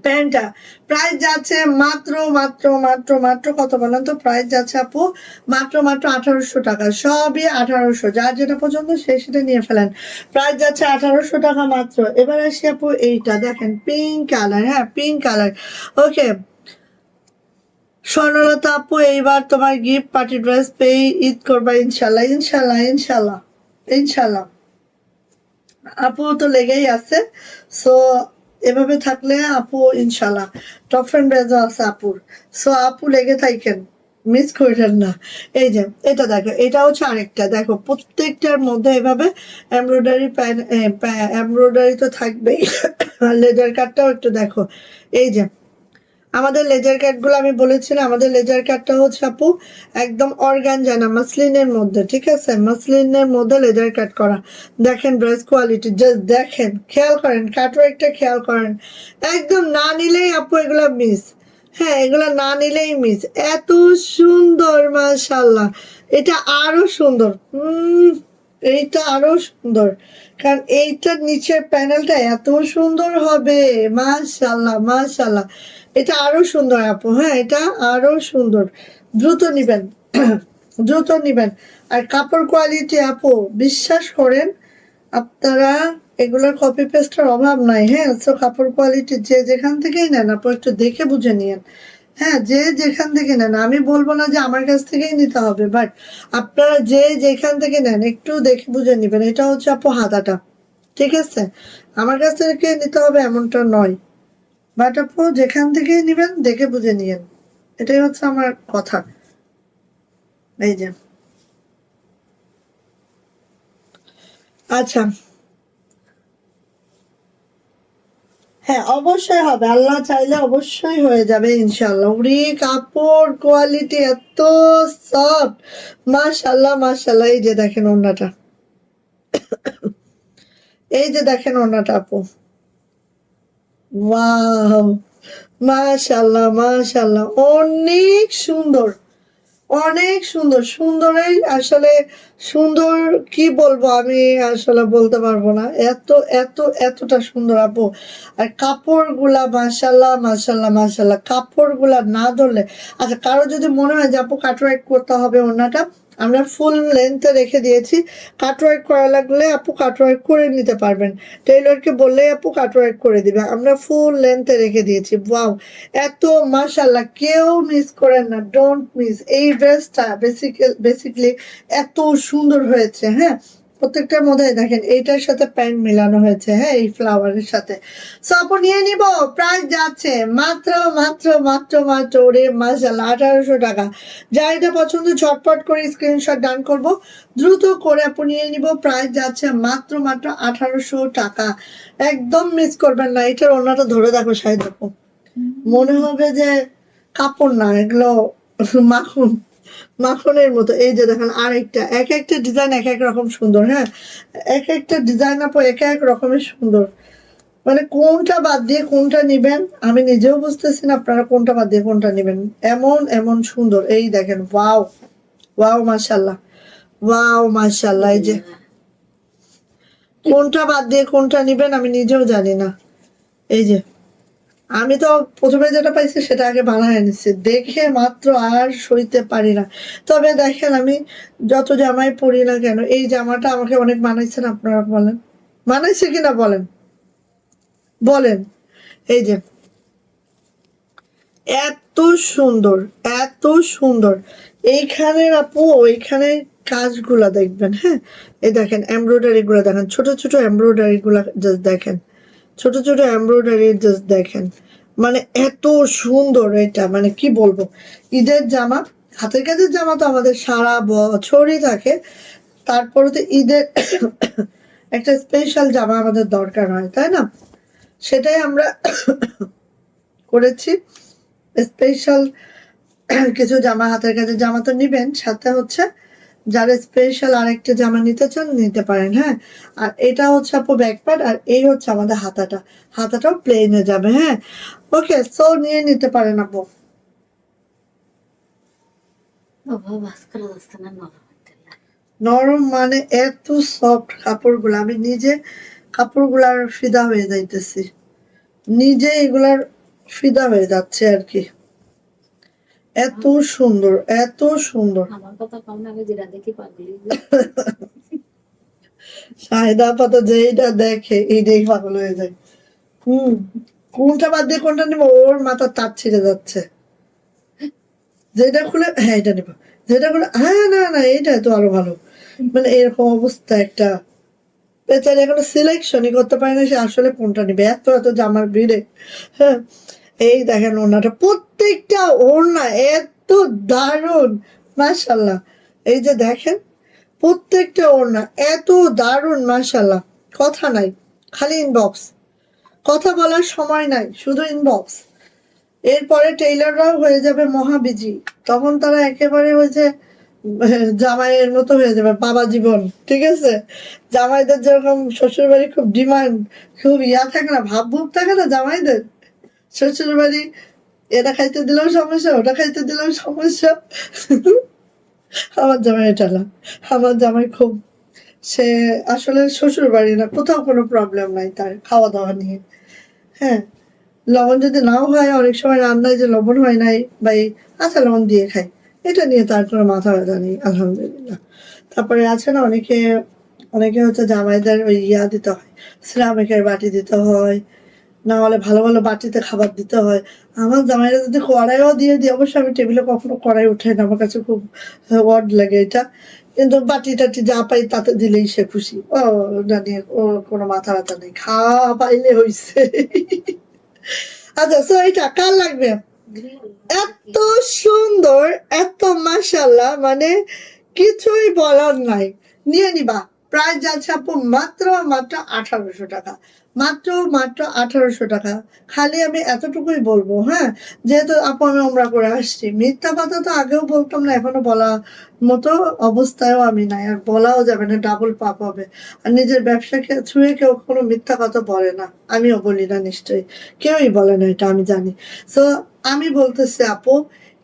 প্যান্টটা। প্রাইস যাচ্ছে মাত্র মাত্র মাত্র মাত্র কত বলেন তো? প্রাইস যাচ্ছে আপু মাত্র মাত্র 1800 টাকা, সবই 1800। যার যেটা পছন্দ সে সেটা নিয়ে ফেলেন। প্রাইস যাচ্ছে 1800 টাকা মাত্র। এবার আসি আপু, এইটা দেখেন, পিঙ্ক কালার। হ্যাঁ, পিঙ্ক কালার। ওকে, স্বর্ণলতা আপু, এইবার তোমার গিফট পার্টি ড্রেস পেয়ে ঈদ করবা ইনশাল্লাহ, ইনশাল্লাহ, ইনশাল্লাহ, ইনশাল্লাহ। আপু তো লেগেই আছে, সো এভাবে থাকলে আপু ইনশাল্লাহ। টপ ফ্রেন্ড বেজও আছে আপুর, সো আপু লেগে থাকেন, মিস করেন না। এই যে এটা দেখো, এটা হচ্ছে আরেকটা, দেখো প্রত্যেকটার মধ্যে এভাবে এমব্রয়ডারি এমব্রয়ডারি তো থাকবেই। আর লেদার কাটটাও একটু দেখো। এই যে আমাদের লেজার কাট গুলো আমি বলেছিলাম, আমাদের লেজার কাটটা হচ্ছে আপু একদম অর্গানজা না, মাসলিনের মধ্যে, ঠিক আছে? মাসলিনের মধ্যে লেজার কাট করা। দেখেন ড্রেস কোয়ালিটি, জাস্ট দেখেন, খেয়াল করেন, কাটওয়ার্কটা খেয়াল করেন। একদম না নিলেই আপু এগুলা মিস। হ্যাঁ, এগুলা না নিলেই মিস। এত সুন্দর, মাশাআল্লাহ। এটা আরো সুন্দর। এইটা আরো সুন্দর, কারণ এইটার নিচের প্যানেলটা এত সুন্দর হবে, মাশাআল্লাহ, মাশাআল্লাহ। এটা আরো সুন্দর আপু। হ্যাঁ, এটা আরো সুন্দর। দ্রুত নিবেন, দ্রুত নিবেন। আর কাপড় কোয়ালিটি আপু, বিশ্বাস করেন আপনারা, এগুলোর কপি পেস্টের অভাব নাই। হ্যাঁ, তো কাপড় কোয়ালিটি যে যেখান থেকেই নেন আপু একটু দেখে বুঝে নিয়েন। হ্যাঁ, যে যেখান থেকে নেন, আমি বলবো না যে আমার কাছ থেকেই নিতে হবে, বাট আপনারা যে যেখান থেকে নেন একটু দেখে বুঝে নিবেন। এটা হচ্ছে আপু হাতাটা, ঠিক আছে? আমার কাছ থেকে নিতে হবে এমনটা নয়, বাট আপু যেখান থেকেই নিবেন দেখে বুঝে নিয়েন, এটাই হচ্ছে আমার কথা। এই যে আচ্ছা, হ্যাঁ অবশ্যই হবে, আল্লাহ চাইলে অবশ্যই হয়ে যাবে ইনশাল্লাহ। উরি কাপড় কোয়ালিটি এত সফট, মাশাল্লাহ মাশাল্লাহ। এই যে দেখেন ওড়নাটা, এই যে দেখেন ওড়নাটা আপু, ওয়াও, মাশাল্লাহ মাশাল্লাহ, অনেক সুন্দর, অনেক সুন্দর। সুন্দরের আসলে সুন্দর কি বলবো আমি, আসলে বলতে পারবো না, এত এত এতটা সুন্দর আপু। আর কাপড়গুলা মাশাল্লাহ মাশাল্লাহ মাশাল্লাহ, কাপড়গুলা না ধরলে, আচ্ছা কারো যদি মনে হয় যে আপু কাটওয়ার্ক করতে হবে ওড়নাটা, আমরা ফুল লেন্থে রেখে দিয়েছি। কাটওয়ার্ক করা লাগলে আপু কাটওয়ার্ক করে নিতে পারবেন, টেইলরকে বললেই আপু কাটওয়ার্ক করে দিবে, আমরা ফুল লেন্থে রেখে দিয়েছি। ওয়াও, এত মাশাল্লাহ, কেউ মিস করেন না, ডোন্ট মিস। এই ড্রেসটা বেসিকলি এত সুন্দর হয়েছে, হ্যাঁ প্রত্যেকটার মধ্যে দেখেন এইটার সাথে প্যান্ট মেলানো হয়েছে, হ্যাঁ এই ফ্লাওয়ারের সাথে। সো আপু নিয়ে নিব, প্রাইস যাচ্ছে মাত্র মাত্র মাত্র মাত্র ওরে মাশাল্লাহ 1800 টাকা। যা এটা পছন্দ ঝটপট করে স্ক্রিনশট ডান করব, দ্রুত করে আপু নিয়ে নিব, প্রাইস যাচ্ছে মাত্র মাত্র 1800 টাকা। একদম মিস করবেন না। এটার ওড়নাটা ধরে দেখো শাহিদ আপু, মনে হবে যে কাপড় না, এগুলো মাখন, মাখনের মতো। এই যে দেখেন আরেকটা, এক একটা ডিজাইন এক এক রকম সুন্দর, হ্যাঁ এক একটা ডিজাইন আপু এক এক রকমের সুন্দর। মানে কোনটা বাদ দিয়ে কোনটা নিবেন আমি নিজেও বুঝতেছি না, আপনারা কোনটা বাদ দিয়ে কোনটা নিবেন, এমন এমন সুন্দর। এই দেখেন ওয়াও, ওয়াও মাশাল্লাহ, ওয়াও মাশাল্লাহ। এই যে কোনটা বাদ দিয়ে কোনটা নিবেন আমি নিজেও জানি না। এই যে আমি তো প্রথমে যেটা পাইছি সেটা আগে বানায় নিচ্ছি, দেখে মাত্র আর সইতে পারি না। তবে দেখেন আমি যত জামাই পরি না কেন, এই জামাটা আমাকে অনেক মানাইছেন, আপনারা বলেন মানাইছে কিনা বলেন, বলেন। এই যে এত সুন্দর, এত সুন্দর। এইখানের আপু ওইখানে কাজগুলা দেখবেন, হ্যাঁ এই দেখেন এমব্রয়ডারি গুলা দেখেন, ছোট ছোট এমব্রয়ডারি গুলা জাস্ট দেখেন, ছোট ছোট এমব্রয়ডারি জাস্ট দেখেন, মানে এত সুন্দর। এটা মানে কি বলবো, ঈদের জামা, হাতের কাজের জামা তো আমাদের সারা বছরই থাকে, তারপরে তো ঈদের একটা স্পেশাল জামা আমাদের দরকার হয়, তাই না? সেটাই আমরা করেছি, স্পেশাল কিছু জামা, হাতের কাজের জামা তো নিবেন, সাথে হচ্ছে যারা স্পেশাল আরেকটা জামা নিতে চান নিতে পারেন, হ্যাঁ। আর এটা হচ্ছে আপু ব্যাক পার্ট, আর এই হচ্ছে আমাদের হাতাটা, হাতাটাও প্লেনে যাবে, হ্যাঁ। ওকে, সো নিয়ে নিতে পারেন আপু। নরম মানে এত সফট কাপড়গুলো, আমি নিজে কাপড়গুলার ফিদা হয়ে যাইতেছি, নিজে এগুলার ফিদা হয়ে যাচ্ছে আর কি, এত সুন্দর এত সুন্দর। আমার কথা কম না, আমি যেটা দেখি পাগলি। সাহেদা পাতা যেইটা দেখে এইটাই পাগল হয়ে যায়। হুম, কোনটা বাদ দিয়ে কোনটা নিবো, ওর মাথা তার ছিঁড়ে যাচ্ছে। যেটা খুলে হ্যাঁ এটা নিবো, যেটা খুলে হ্যাঁ না না এইটা তো আরো ভালো, মানে এরকম অবস্থা একটা। বেচারি এখনো সিলেকশনই করতে পারে না সে আসলে কোনটা নিবে, এত এত জামার ভিড়ে, হ্যাঁ। এই দেখেন ওড়নাটা, প্রত্যেকটা ওড়না এত দারুণ, মাশাল্লাহ। এই যে দেখেন প্রত্যেকটা ওড়না এত দারুণ, মাশাল্লাহ, কথা নাই, খালি ইনবক্স, কথা বলার সময় নাই, শুধু ইনবক্স। এরপরে টেইলাররাও হয়ে যাবে মহাবিজি, তখন তারা একেবারে হয়েছে জামাইয়ের মতো হয়ে যাবে, বাবা জীবন, ঠিক আছে। জামাইদের যেরকম শ্বশুর বাড়ি খুব ডিমান্ড, খুব ইয়া থাকে না, ভাব ভুব থাকে না জামাইদের, শ্বশুর বাড়ি এটা খাইতে দিলেও সমস্যা, ওটা খাইতে দিলেও সমস্যা। আমার জামাই এটা না, আমার জামাই খুব, সে আসলে শ্বশুর বাড়ি না, কোথাও কোনো প্রবলেম নাই তার খাওয়া দাওয়া নিয়ে, হ্যাঁ। লবণ যদি নাও হয়, অনেক সময় রান্নায় যে লবণ হয় নাই বা আচ্ছা লবণ দিয়ে খাই, এটা নিয়ে তার কোনো মাথা ব্যথা নেই আলহামদুলিল্লাহ। তারপরে আছে না অনেকে, অনেকে হচ্ছে জামাইদের ওই ইয়া দিতে হয়, সিরামিকের বাটি দিতে হয়, না হলে ভালো ভালো বাটিতে খাবার দিতে হয়। আমার জামাইরা যদি কড়াইও দিয়ে দিই, অবশ্যই আমি টেবিলে কখনো কড়াই উঠাই না, আমার কাছে খুব ওয়ার্ড লাগে এটা, কিন্তু বাটি টাটি যা পাই তাতে দিলেই সে খুশি, ও না নিয়ে ও কোনো মাথা ব্যথা নেই, খাওয়া পাইলে হইছে। আচ্ছা, সো এটা কার লাগবে? এত সুন্দর, এত মাশাল্লাহ, মানে কিছুই বলার নাই, নিয়ে নিবা, প্রাইস যাচ্ছে আপু মাত্র মাত্র 1800 টাকা, মাত্র মাত্র 1800 টাকা। খালি আমি এতটুকুই বলবো, হ্যাঁ, যেহেতু আপু আমি ওমরা করে আসছি, মিথ্যা কথা তো আগেও বলতাম না, এখনো বলা মতো অবস্থায়ও আমি নাই, আর বলাও যাবে না, ডাবল পাপ হবে। আর নিজের ব্যবসাকে ছুঁয়ে কেউ কোনো মিথ্যা কথা বলে না, আমিও বলি না, নিশ্চয়ই কেউই বলে না, এটা আমি জানি। সো আমি বলতেছি আপু,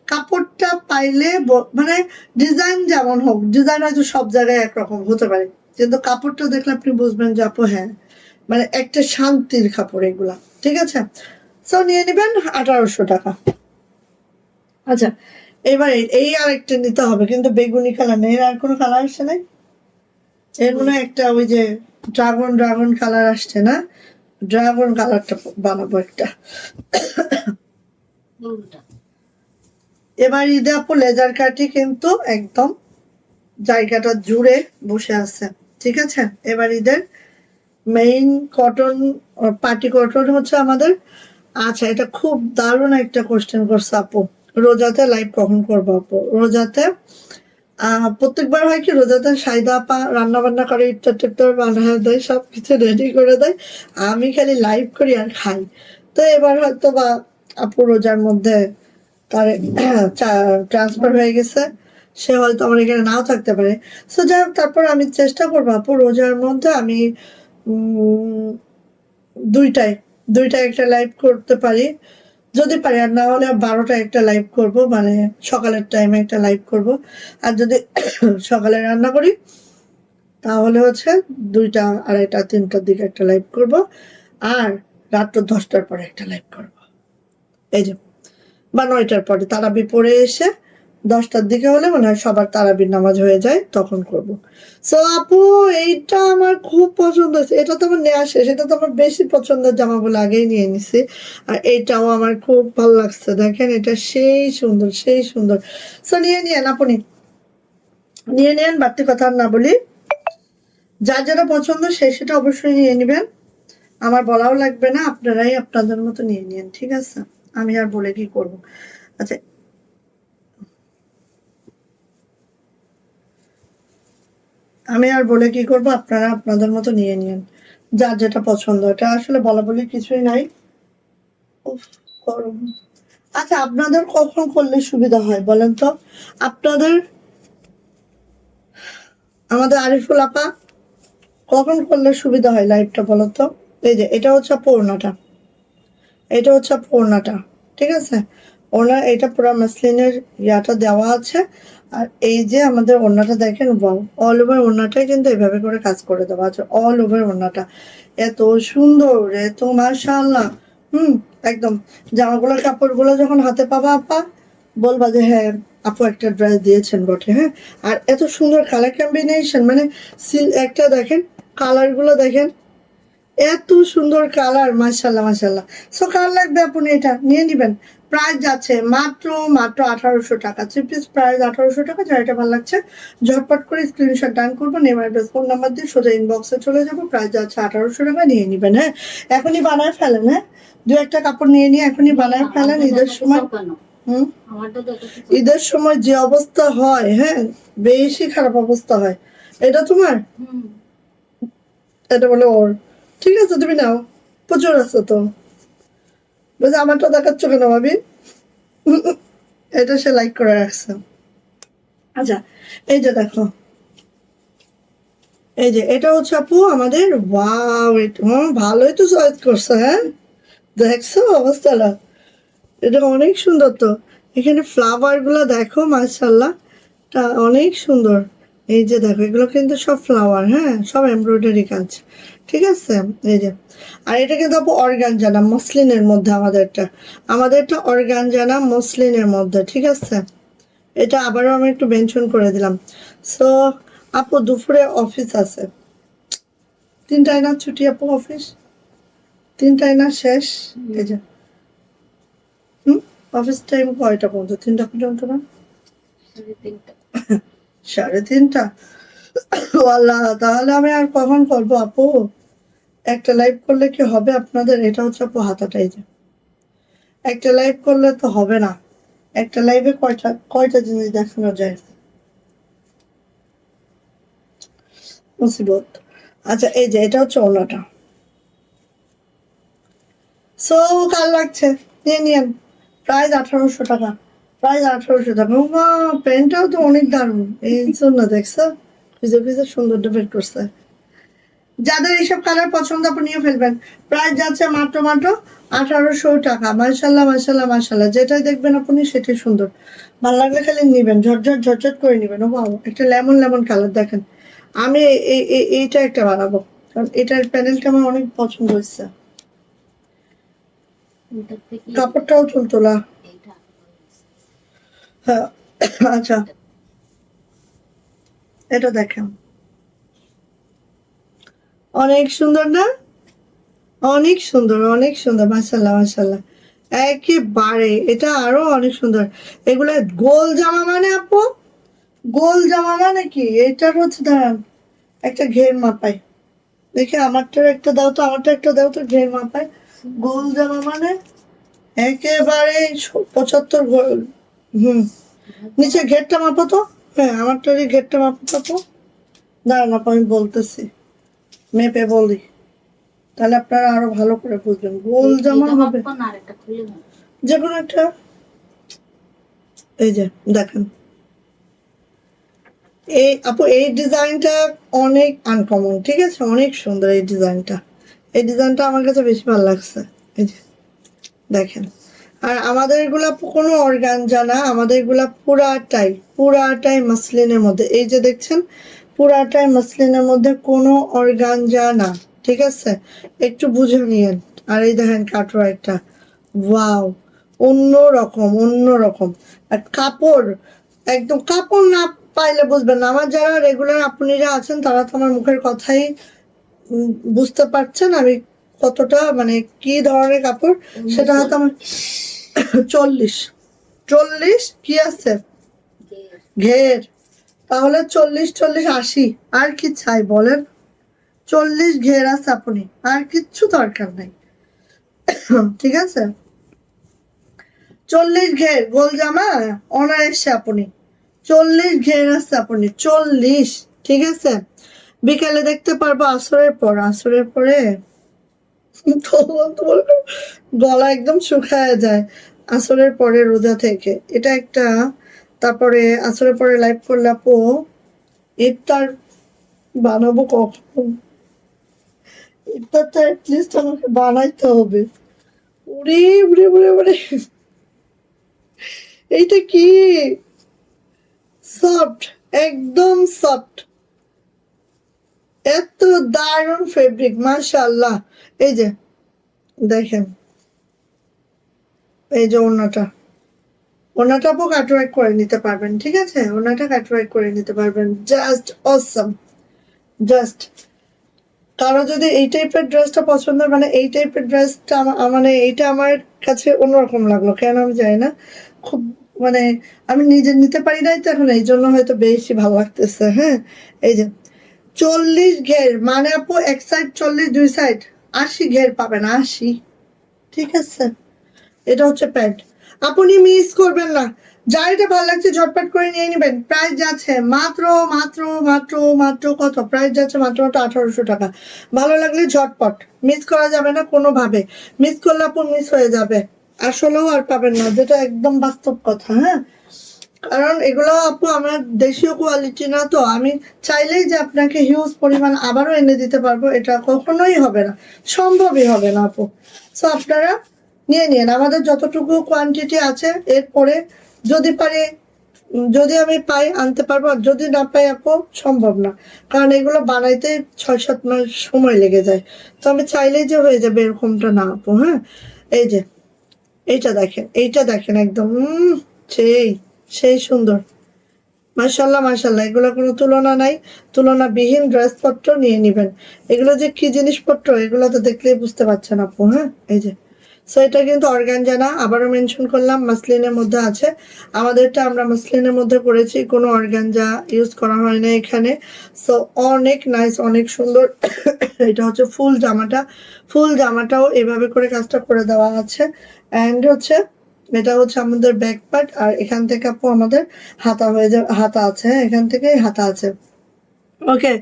কাপড়টা পাইলে মানে ডিজাইন যেমন হোক, ডিজাইন হয়তো সব জায়গায় একরকম হতে পারে, কিন্তু কাপড়টা দেখলে আপনি বুঝবেন যে আপু হ্যাঁ, মানে একটা শান্তির কাপড় এগুলা, ঠিক আছে। সো নিয়ে নেবেন 1800 টাকা। আচ্ছা, এবার এই আরেকটা নিতে হবে, কিন্তু বেগুনি কালার নেই, এর আর কোনো কালার আসছে নাই, এর মনে হয় একটা ওই যে ড্রাগন ড্রাগন কালার আসছে না, ড্রাগন কালারটা বানাবো একটা। কোনটা? এবার ঈদে আপু লেজার কাটি কিন্তু একদম জায়গাটা জুড়ে বসে আছে, ঠিক আছে। এবার ঈদের মেইন কটন, পার্টি কটন হচ্ছে আমাদের। আচ্ছা, এটা খুব দারুণ একটা কোশ্চেন করছে আপু, রোজাতে লাইভ কখন করবো আপু? রোজাতে প্রত্যেকবার হয় কি, রোজাতে সাইদা আপা রান্না বান্না করে, ইফতার টিফতার বানায় দেয়, সবকিছু রেডি করে দেয়, আমি খালি লাইভ করি আর খাই। তো এবার হয়তো বা আপু রোজার মধ্যে তার ট্রান্সফার হয়ে গেছে, সে হয়তো আমার এখানে নাও থাকতে পারে। সো যাই হোক, তারপর আমি চেষ্টা করবো আপু রোজার মধ্যে আমি উম, দুইটায় দুইটায় একটা লাইভ করতে পারি, যদি পারি, আর না হলে 12টায় একটা লাইভ করব, মানে সকালের টাইমে একটা লাইভ করব। আর যদি সকালে রান্না করি তাহলে হচ্ছে 2টা, 2:30, 3টার দিকে একটা লাইভ করব, আর রাত 10টার পরে একটা লাইভ করব, এই যে, বা 9টার পরে তারাবি পড়ে এসে 10টার দিকে হলে মনে হয় সবার তারাবির নামাজ হয়ে যায়, তখন করব। সো আপু, এইটা আমার খুব পছন্দ হয়েছে, এটা তো আমার নেওয়া শেষ, এটা তো আমার বেশি পছন্দের জামা বলে আগেই নিয়ে নিছি। আর এইটাও আমার খুব ভালো লাগছে, দেখেন এটা সেই সুন্দর, সেই সুন্দর। সো নিয়ে নিয়েন আপনি, নিয়ে নেন, বাড়তি কথা আর না বলি, যার যেটা পছন্দ সে সেটা অবশ্যই নিয়ে নেবেন, আমার বলাও লাগবে না, আপনারাই আপনাদের মতো নিয়ে নিন, ঠিক আছে। আমি আর বলে কি করব। আচ্ছা, আমি আর বলে কি করব, আপনারা আপনাদের মতো নিয়ে নিন, যার যেটা পছন্দ, এটা আসলে বলা বলি কিছুই নাই। উফ, গরম। আচ্ছা, আপনাদের কখন করলে সুবিধা হয় বলেন তো? আপনাদের, আমাদের আরিফুল আপা, কখন করলে সুবিধা হয় লাইভটা বলো তো? এই যে এটা হচ্ছে পূর্ণাটা, এটা হচ্ছে ওড়নাটা, ঠিক আছে। ওড়না এটা পুরো মাসলিনের ইয়াটা দেওয়া আছে, আর এই যে আমাদের ওড়নাটা দেখেন, অল ওভার ওড়নাটাই কিন্তু এভাবে করে কাজ করে দেওয়া আছে, অল ওভার ওড়নাটা এত সুন্দর, এত মাশাআল্লাহ। হুম, একদম জামাগুলোর কাপড়গুলো যখন হাতে পাবা আপা, বলবা যে হ্যাঁ, আপু একটা ড্রেস দিয়েছেন বটে, হ্যাঁ। আর এত সুন্দর কালার কম্বিনেশন, মানে একটা দেখেন, কালার গুলো দেখেন, এত সুন্দর কালার, মাশাল্লাহ মাশাল্লাহ। সো কার লাগবে আপনি এটা নিয়ে নিবেন, প্রাইস যাচ্ছে মাত্র মাত্র 1800 টাকা, থ্রি পিস প্রাইস 1800 টাকা। যার এটা ভালো লাগছে ঝটপট করে স্ক্রিনশট ডান করবো, নেম অ্যাড্রেস ফোন নাম্বার দিয়ে সোজা ইনবক্সে চলে যাবো, প্রাইস যাচ্ছে 1800 টাকা, নিয়ে নিবেন, হ্যাঁ। এখনই বানায় ফেলেন, হ্যাঁ, দু একটা কাপড় নিয়ে নিয়ে এখনই বানায় ফেলেন, ঈদের সময়। হুম, ঈদের সময় যে অবস্থা হয়, হ্যাঁ, বেশি খারাপ অবস্থা হয়। এটা তোমার, এটা বলে ওর, ঠিক আছে তুমি নাও, প্রচুর আছে তো, বলছে আমারটা দেখাচ্ছ কেন ভাবি? এটা সে লাইক করে রাখছে। আচ্ছা, এই যে দেখো, এই যে এটা হচ্ছে আপু আমাদের, ওয়াও, এটা ভালোই তো চয়েস করছে, হ্যাঁ, দেখছো অবস্থাটা, এটা অনেক সুন্দর তো, এখানে ফ্লাওয়ার গুলো দেখো, মাশাল্লাহ, তা অনেক সুন্দর। এই যে দেখো, এগুলো কিন্তু সব ফ্লাওয়ার, হ্যাঁ, সব এমব্রয়ডারি কাজ, ঠিক আছে। এই যে, আর এটা কিন্তু আপু অর্গানজা না, মসলিনের মধ্যে আমাদেরটা অর্গানজা না, মসলিনের মধ্যে, ঠিক আছে। এটা আবারও আমি একটু মেনশন করে দিলাম। সো আপু দুপুরে অফিস আছে, 3টায় না ছুটি আপু অফিস, 3টায় না শেষ? এই যে, হুম, অফিস টাইম কয়টা পর্যন্ত? 3টা পর্যন্ত না? 3:30? ও আল্লাহ, তাহলে আমি আর কখন করবো আপু? একটা লাইভ করলে কি হবে আপনাদের? এটা হচ্ছে আপু হাতাটাই, যে একটা লাইভ করলে তো হবে না, একটা লাইভে কয়টা কয়টা জিনিস দেখানো যায়। মুসিবত। আচ্ছা এই যে এটা হচ্ছে ওড়নাটা। সো কাল লাগছে, নিয়ে নিয়েন। প্রাইস 1800 টাকা, প্রাইস 1800 টাকা। মা প্যান্টটাও তো অনেক দারুণ, এই জন্য দেখছো খুঁজে খুঁজে সুন্দর বের করছে। যাদের এইসব কালার পছন্দ আপনি নিয়ে ফেলবেন। প্রাইস যাচ্ছে মাত্র মাত্র 1800 টাকা। মাশাল্লাহ মাশাল্লাহ মাশাল্লাহ, যেটাই দেখবেন আপনি সেটাই সুন্দর। ভালো লাগলে খালি নিবেন, ঝটঝট ঝটঝট করে নিবেন। ও বাবা, একটা লেমন লেমন কালার দেখেন। আমি এইটা একটা বানাবো, কারণ এটার প্যানেলটা আমার অনেক পছন্দ হয়েছে। ওটার থেকে কাপড়টাও তুলতোলা। এইটা হ্যাঁ। আচ্ছা এটা দেখেন, অনেক সুন্দর না? অনেক সুন্দর, অনেক সুন্দর, মাশাল্লাহ মাশাল্লাহ। একেবারে এটা আরো অনেক সুন্দর। এগুলো গোল জামা মানে আপু, গোল জামা মানে কি এটার হচ্ছে দাঁড়ান একটা ঘের মাপাই, দেখি আমারটা একটা দাও তো, আমারটা একটা দাও তো, ঘের মাপাই। গোল জামা মানে একেবারে 75 হুম। নিচে ঘেরটা মাপো তো। হ্যাঁ আমারটার এই ঘেরটা মাপো তো। দাঁড়ান আপু আমি বলতেছি, মেপে বলি, তাহলে আপনারা আরো ভালো করে বুঝবেন। গোল জামা হবে মাপা না, আরেকটা খুলে নাও। যে কোনো একটা। এই যে দেখেন, এই আপু এই ডিজাইনটা অনেক আনকমন, ঠিক আছে, অনেক সুন্দর এই ডিজাইনটা। এই ডিজাইনটা আমার কাছে বেশি ভালো লাগছে। এই যে দেখেন, আর আমাদের এগুলা কোনো অর্গানজা না, আমাদের এগুলা পুরাটাই পুরাটাই মাসলিনের মধ্যে। এই যে দেখছেন, পুরাটাই মাসলিনের মধ্যে, কোনো অর্গানজা না, ঠিক আছে, একটু বুঝে নিয়েন। আর এই দেখেন কাটরা একটা, ওয়াও, অন্য রকম অন্য রকম। আর কাপড় একদম, কাপড় না পাইলে বুঝবেন না। আমার যারা রেগুলার আপুনিরা আছেন তারা তো আমার মুখের কথাই বুঝতে পারছেন আমি কতটা মানে কি ধরনের কাপড়। সেটা হয়তো আমার 40, 40 কি আছে ঘের, তাহলে 40 40 80, আর কি চাই বলেন? 40 ঘের আছে আপনি, আর কিচ্ছু দরকার নাই। ঠিক আছে, 40 ঘের গোল জামা অনায়াসে আপনি, 40 ঘের আছে আপনি, 40। ঠিক আছে, বিকালে দেখতে পারবো আসরের পর, আসরের পরে তোমার গলা একদম শুকায় যায় আসরের পরে রোজা থেকে। এটা একটা, তারপরে আসরের পরে লাইভ করলে আপু ইফতার বানাবো কখন? ইফতারটা অ্যাটলিস্ট আমাকে বানাইতে হবে। উড়ে উড়ে উড়ে উড়ে, এইটা কি সফট, একদম সফট, এত দারুণ ফেব্রিক, মাশাআল্লাহ। এই যে দেখেন, এই যে ওড়নাটা, ওড়নাটা আপু কাটওয়ার্ক করে নিতে পারবেন, ঠিক আছে, ওড়নাটা কাটওয়ার্ক করে নিতে পারবেন, জাস্ট অসম। জাস্ট কারো যদি এই টাইপের ড্রেসটা পছন্দ, মানে এই টাইপের ড্রেসটা মানে এইটা আমার কাছে অন্যরকম লাগলো, কেন আমি জানি না, খুব মানে আমি নিজে নিতে পারি নাই তো এখন, এই জন্য হয়তো বেশি ভালো লাগতেছে। হ্যাঁ এই যে 40 ঘের মানে আপু এক সাইড 40, দুই সাইড 80 ঘের পাবেন, 80। ঠিক আছে, এটা হচ্ছে প্যান্ট। আপনি মিস করবেন না, যার এটা ভালো লাগছে ঝটপট করে নিয়ে নেবেন। প্রাইস যাচ্ছে মাত্র মাত্র মাত্র মাত্র কত, প্রাইস যাচ্ছে মাত্র মাত্র 1800 টাকা। ভালো লাগলে ঝটপট, মিস করা যাবে না কোনোভাবে। মিস করলে আপু মিস হয়ে যাবে, আসলেও আর পাবেন না, যেটা একদম বাস্তব কথা। হ্যাঁ, কারণ এগুলো আপু আমার দেশীয় কোয়ালিটি না, তো আমি চাইলেই যে আপনাকে হিউজ পরিমাণ আবারও এনে দিতে পারবো এটা কখনোই হবে না, সম্ভবই হবে না আপু। সো আপনারা নিয়ে নিন, আমাদের যতটুকু কোয়ান্টিটি আছে এরপরে যদি পারি, যদি আমি পাই আনতে পারবো, আর যদি না পাই আপু সম্ভব না, কারণ এগুলো বানাইতে 6-7 মাস সময় লেগে যায়। তো আমি চাইলেই যে হয়ে যাবে এরকমটা না আপু। হ্যাঁ এই যে এইটা দেখেন, এইটা দেখেন, একদম সেই সেই সুন্দর, মাশাল্লাহ মাশাল্লাহ, এগুলো কোনো তুলনা নাই। তুলনাবিহীন ড্রেসপত্র নিয়ে নিবেন। এগুলো যে কি জিনিসপত্র এগুলো তো দেখলেই বুঝতে পারছেন আপু। হ্যাঁ এই যে, সো এটা কিন্তু অর্গানজা না, আবারও মেনশন করলাম, মাসলিনের মধ্যে আছে। আমাদেরটা আমরা মাসলিনের মধ্যে করেছি, কোনো অর্গানজা ইউজ করা হয় না এখানে। সো অনেক নাইস, অনেক সুন্দর। এটা হচ্ছে ফুল জামাটা, ফুল জামাটাও এভাবে করে কাজটা করে দেওয়া আছে। অ্যান্ড হচ্ছে এটা হচ্ছে আমাদের ব্যাক পার্ট, আর এখান থেকে আপু আমাদের হাতা হয়ে যাবে, হাতা আছে, হ্যাঁ এখান থেকেই হাতা আছে। ওকে,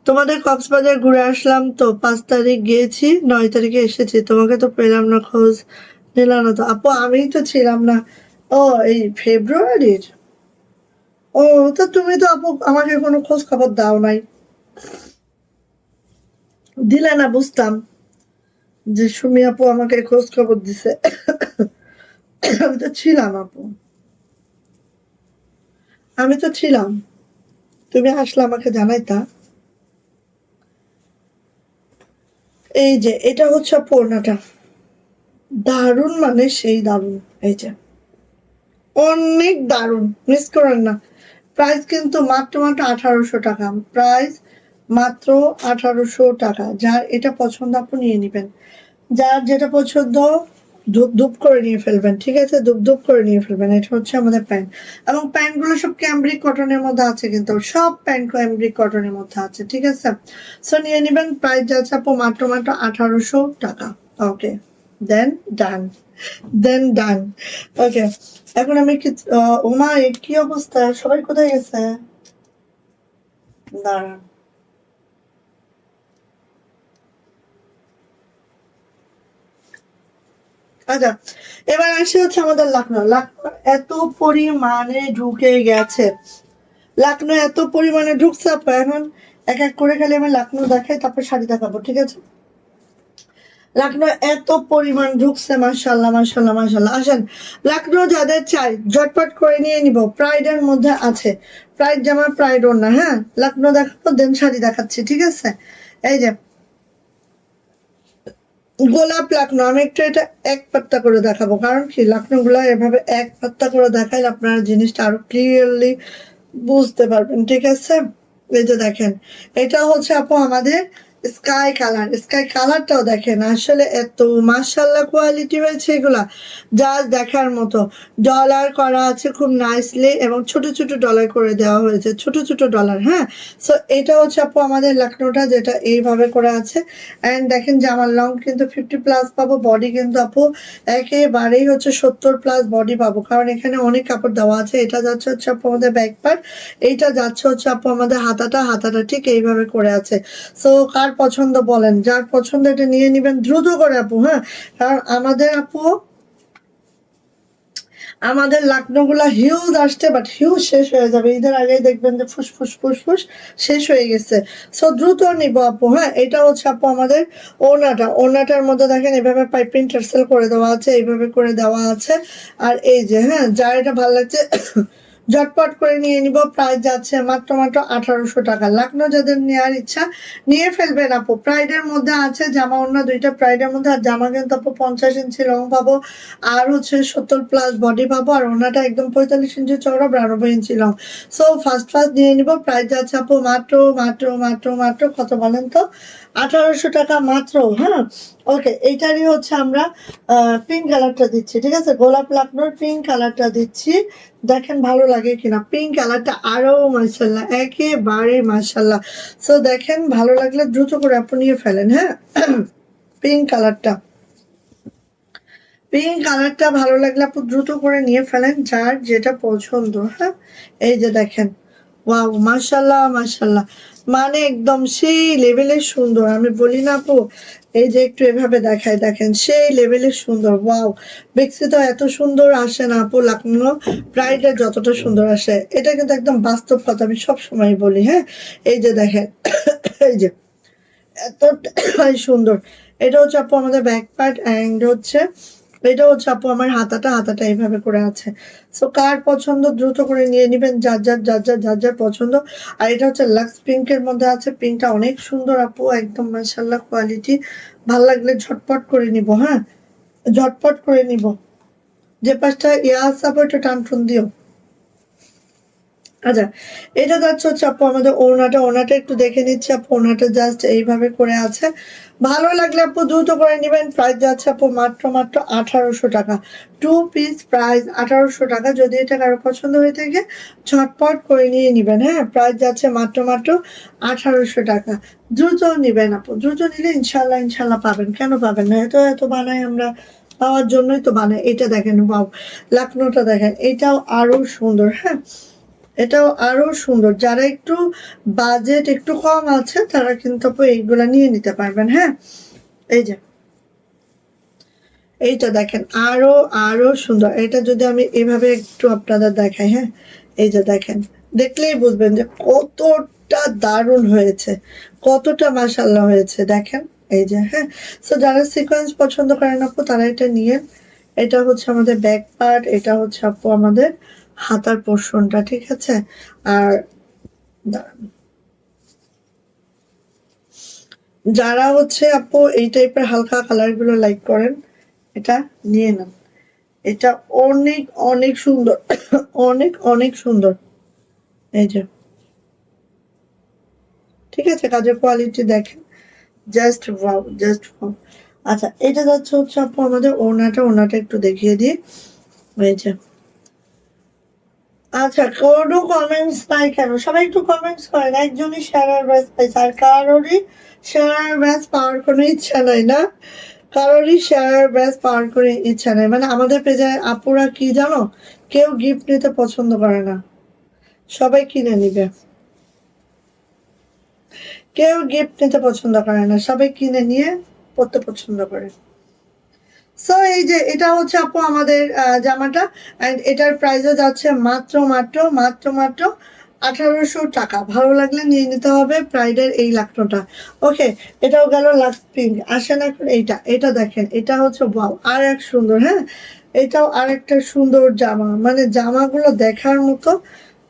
তোমাদের কক্সবাজার ঘুরে আসলাম তো, 5 তারিখ গিয়েছি, 9 তারিখে এসেছি, তোমাকে তো পেলাম না, খোঁজ নিলাম না তো আপু, আমিই তো ছিলাম না। ও, এই ফেব্রুয়ারির? ও, তো তুমি তো আপু আমাকে কোনো খোঁজ খবর দাও নাই, দিলে না, বুঝতাম যে সুমি আপু আমাকে খোঁজ খবর দিছে। আমি তো ছিলাম আপু, আমি তো ছিলাম, তুমি আসলে আমাকে জানাইতা। এই যে এটা হচ্ছে আপু ওড়নাটা, দারুণ মানে সেই দারুণ। এই যে অনেক দারুণ, মিস করেন না। প্রাইস কিন্তু মাত্র মাত্র 1800 টাকা, প্রাইস মাত্র 1800 টাকা। যার এটা পছন্দ আপনি নিয়ে নিবেন, যার যেটা পছন্দ ধুপ ধুপ করে নিয়ে ফেলবেন, ঠিক আছে, ধুপ ধুপ করে নিয়ে ফেলবেন। এটা হচ্ছে আমাদের প্যান্ট, এবং প্যান্টগুলো সব ক্যামব্রিক কটনের মধ্যে আছে, কিন্তু সব প্যান্ট ক্যামব্রিক কটনের মধ্যে আছে, ঠিক আছে। সো নিয়ে নেবেন, প্রাইস যাচ্ছে আপু মাত্র মাত্র 1800 টাকা। ওকে, দেন ডান, দেন ডান। ওকে, এখন আমি কি, ওমা এ কি অবস্থা, সবাই কোথায় গেছে, দাঁড়ান। আচ্ছা, এবার আসি হচ্ছে আমাদের লাকনো। লাকনো এত পরিমাণে ঢুকে গেছে, লাকনো এত পরিমাণে ঢুকছে আপু, এখন এক এক করে খালি আমি লাকনো দেখাই, তারপর শাড়ি দেখাবো, ঠিক আছে। লাকনো এত পরিমাণ ঢুকছে, মাশাল্লাহ মাশাল্লাহ মাশাল্লাহ। আসেন, লাকনো যাদের চাই ঝটপট করে নিয়ে নিব, প্রাইডের মধ্যে আছে, প্রাইড জামা প্রাইড ওড়না, হ্যাঁ। লাকনো দেখাবো, দেন শাড়ি দেখাচ্ছি, ঠিক আছে। এই যে গোলাপ লাকনো, আমি একটু এটা এক পাত্তা করে দেখাবো, কারণ কি লাকনো গুলা এভাবে এক পাত্তা করে দেখাইলে আপনারা জিনিসটা আরো ক্লিয়ারলি বুঝতে পারবেন, ঠিক আছে। এই যে দেখেন, এটা হচ্ছে আপু আমাদের স্কাই কালার, স্কাই কালারটাও দেখেন, আসলে এত মাশাল্লাহ কোয়ালিটি হয়েছে এগুলা, যা দেখার মতো। ডলার করা আছে খুব নাইসলি, এবং ছোট ছোট ডলার করে দেওয়া হয়েছে, ছোট ছোট ডলার, হ্যাঁ। সো এটা হচ্ছে আপু আমাদের লাকনোটা, যেটা এইভাবে করে আছে। অ্যান্ড দেখেন যে আমার লং কিন্তু 50+ পাবো, বডি কিন্তু আপু একেবারেই হচ্ছে 70+ বডি পাবো, কারণ এখানে অনেক কাপড় দেওয়া আছে। এটা যাচ্ছে হচ্ছে আপু আমাদের ব্যাক পার্ট, এইটা যাচ্ছে হচ্ছে আপু আমাদের হাতাটা, হাতাটা ঠিক এইভাবে করে আছে। সো কার পছন্দ বলেন, যার পছন্দ এটা নিয়ে নিবেন দ্রুত করে আপু, হ্যাঁ। কারণ আমাদের আপু, আমাদের লাকনো গুলা হিউজ আসছে, বাট হিউজ শেষ হয়ে যাবে ঈদের আগেই, দেখবেন যে ফুসফুস ফুসফুস শেষ হয়ে গেছে। সো দ্রুত নিবো আপু, হ্যাঁ। এটা হচ্ছে আপু আমাদের ওড়নাটা, ওড়নাটার মধ্যে দেখেন এভাবে পাইপিং টার্সেল করে দেওয়া আছে, এইভাবে করে দেওয়া আছে। আর এই যে, হ্যাঁ, যার এটা ভালো লাগছে ঝটপট করে নিয়ে নিব, প্রাইস যাচ্ছে মাত্র মাত্র 1800 টাকা। লাকনো যাদের নেওয়ার ইচ্ছা নিয়ে ফেলবেন আপু, প্রাইডের মধ্যে আছে জামা ওড়না দুইটা, প্রাইডের মধ্যে। আর জামা কিন্তু আপু 50 ইঞ্চি লং পাবো, আর হচ্ছে 70+ বডি পাবো, আর ওনাটা একদম 45 ইঞ্চি চওড়া, 92 ইঞ্চি লং। সো ফার্স্ট ফার্স্ট নিয়ে নিব, প্রাইস যাচ্ছে আপু মাত্র মাত্র মাত্র মাত্র কত বলেন তো, 1800 টাকা মাত্র, হ্যাঁ। ওকে, এইটারই হচ্ছে আমরা পিঙ্ক কালারটা দিচ্ছি, ঠিক আছে, গোলাপ লাকনোর পিঙ্ক কালারটা দিচ্ছি। দেখেন ভালো লাগে কিনা, পিঙ্ক কালারটা আরো মাশাল্লাহ, একেবারে মাশাল্লাহ। সো দেখেন ভালো লাগলে দ্রুত করে আপনি নিয়ে ফেলেন, হ্যাঁ। পিঙ্ক কালারটা, পিঙ্ক কালারটা ভালো লাগলে আপু দ্রুত করে নিয়ে ফেলেন, যার যেটা পছন্দ, হ্যাঁ। এই যে দেখেন, ওয়াও মাশাল্লাহ মাশাল্লাহ, মানে একদম সেই লেভেলের সুন্দর, আমি বলি না আপু। এই যে একটু এভাবে দেখায়, দেখেন সেই লেভেলের সুন্দর, ওয়াও। বেক্সি তো এত সুন্দর আসে না আপু লাকনো, প্রাইডে যতটা সুন্দর আসে, এটা কিন্তু একদম বাস্তব কথা, আমি সব সময় বলি, হ্যাঁ। এই যে দেখেন, এই যে এতটাই সুন্দর। এটা হচ্ছে আপু আমাদের ব্যাক পার্ট, অ্যান্ড হচ্ছে এটা হচ্ছে আপু আমার হাতাটা, হাতাটা এইভাবে করে আছে। সো কার পছন্দ দ্রুত করে নিয়ে নিবেন, যার যার যার যার যার যার পছন্দ। আর এটা হচ্ছে লাক্স পিঙ্কের মধ্যে আছে, পিঙ্কটা অনেক সুন্দর আপু, একদম মাশাল্লাহ কোয়ালিটি। ভাল লাগলে ঝটপট করে নিব, হ্যাঁ, ঝটপট করে নিব। যে পাঁচটা ইয়া আছে আপু, একটু টান টুন দিও। আচ্ছা, এটা যাচ্ছে হচ্ছে আপু আমাদের ওড়নাটা, ওড়নাটা একটু দেখে নিচ্ছি আপু, ওড়নাটা জাস্ট এইভাবে করে আছে। ভালো লাগলে আপু দ্রুত করে নেবেন, প্রাইস যাচ্ছে আপু মাত্র মাত্র 1800 টাকা। 2 পিস প্রাইস 1800 টাকা। যদি এটা কারো পছন্দ হয়ে থাকে ঝটপট করে নিয়ে নিবেন, হ্যাঁ। প্রাইস যাচ্ছে মাত্র মাত্র 1800 টাকা। দ্রুত নিবেন আপু, দ্রুত নিলে ইনশাল্লাহ ইনশাল্লাহ পাবেন, কেন পাবেন না, এত এত বানাই আমরা, পাওয়ার জন্যই তো বানাই। এটা দেখেন, বাউ, লাকনোটা দেখেন, এটাও আরো সুন্দর, হ্যাঁ। এটাও আরো সুন্দর, যারা একটু বাজেট একটু কম আছে তারা কিন্তু আপু এইগুলা নিয়ে নিতে পারবেন। হ্যাঁ, এই যে এইটা দেখেন আরো আরো সুন্দর। এটা যদি আমি এভাবে একটু আপনাদের দেখাই, হ্যাঁ এই যে দেখেন, দেখলেই বুঝবেন যে কতটা দারুণ হয়েছে, কতটা মাশাআল্লাহ হয়েছে দেখেন। এই যে হ্যাঁ, সো যারা সিকোয়েন্স পছন্দ করেন আপু তারা এটা নিয়ে। এটা হচ্ছে আমাদের ব্যাক পার্ট, এটা হচ্ছে আপু আমাদের হাতার পোর্শনটা, ঠিক আছে। আর দাঁড়ান, যারা হচ্ছে আপু এই টাইপের হালকা কালার গুলো লাইক করেন এটা নিয়ে নেন। এটা অনেক অনেক সুন্দর, অনেক অনেক সুন্দর। এই যে ঠিক আছে, কাজের কোয়ালিটি দেখেন, জাস্ট ওয়াও, জাস্ট ওয়াও। আচ্ছা, এটা যাচ্ছে হচ্ছে আপু আমাদের ওড়নাটা, ওড়নাটা একটু দেখিয়ে দিই। এই যে আচ্ছা, কোনো কমেন্টস নাই কেন? সবাই একটু কমেন্টস করেন। একজনই শেয়ার ব্যাস পাইছে, আর কারোরই শেয়ার ব্যাস পাওয়ার কোনো ইচ্ছা নাই না, কারোরই শেয়ার ব্যাস পাওয়ার করে ইচ্ছা নেই। মানে আমাদের পেজে আপুরা কি জানো, কেউ গিফট নিতে পছন্দ করে না, সবাই কিনে নিবে। কেউ গিফট নিতে পছন্দ করে না, সবাই কিনে নিয়ে পড়তে পছন্দ করে। সো এই যে এটা হচ্ছে আপু আমাদের জামাটা, এন্ড এটার প্রাইসও যাচ্ছে মাত্র মাত্র মাত্র মাত্র 1800 টাকা। ভালো লাগলে নিয়ে নিতে হবে প্রাইডের এই লাকড়োটা। ওকে, এটাও গেল লাক্স পিঙ্ক। আসেন এখন এইটা, এটা দেখেন, এটা হচ্ছে ওয়াও, আর এক সুন্দর। হ্যাঁ, এটাও আর একটা সুন্দর জামা, মানে জামাগুলো দেখার মতো,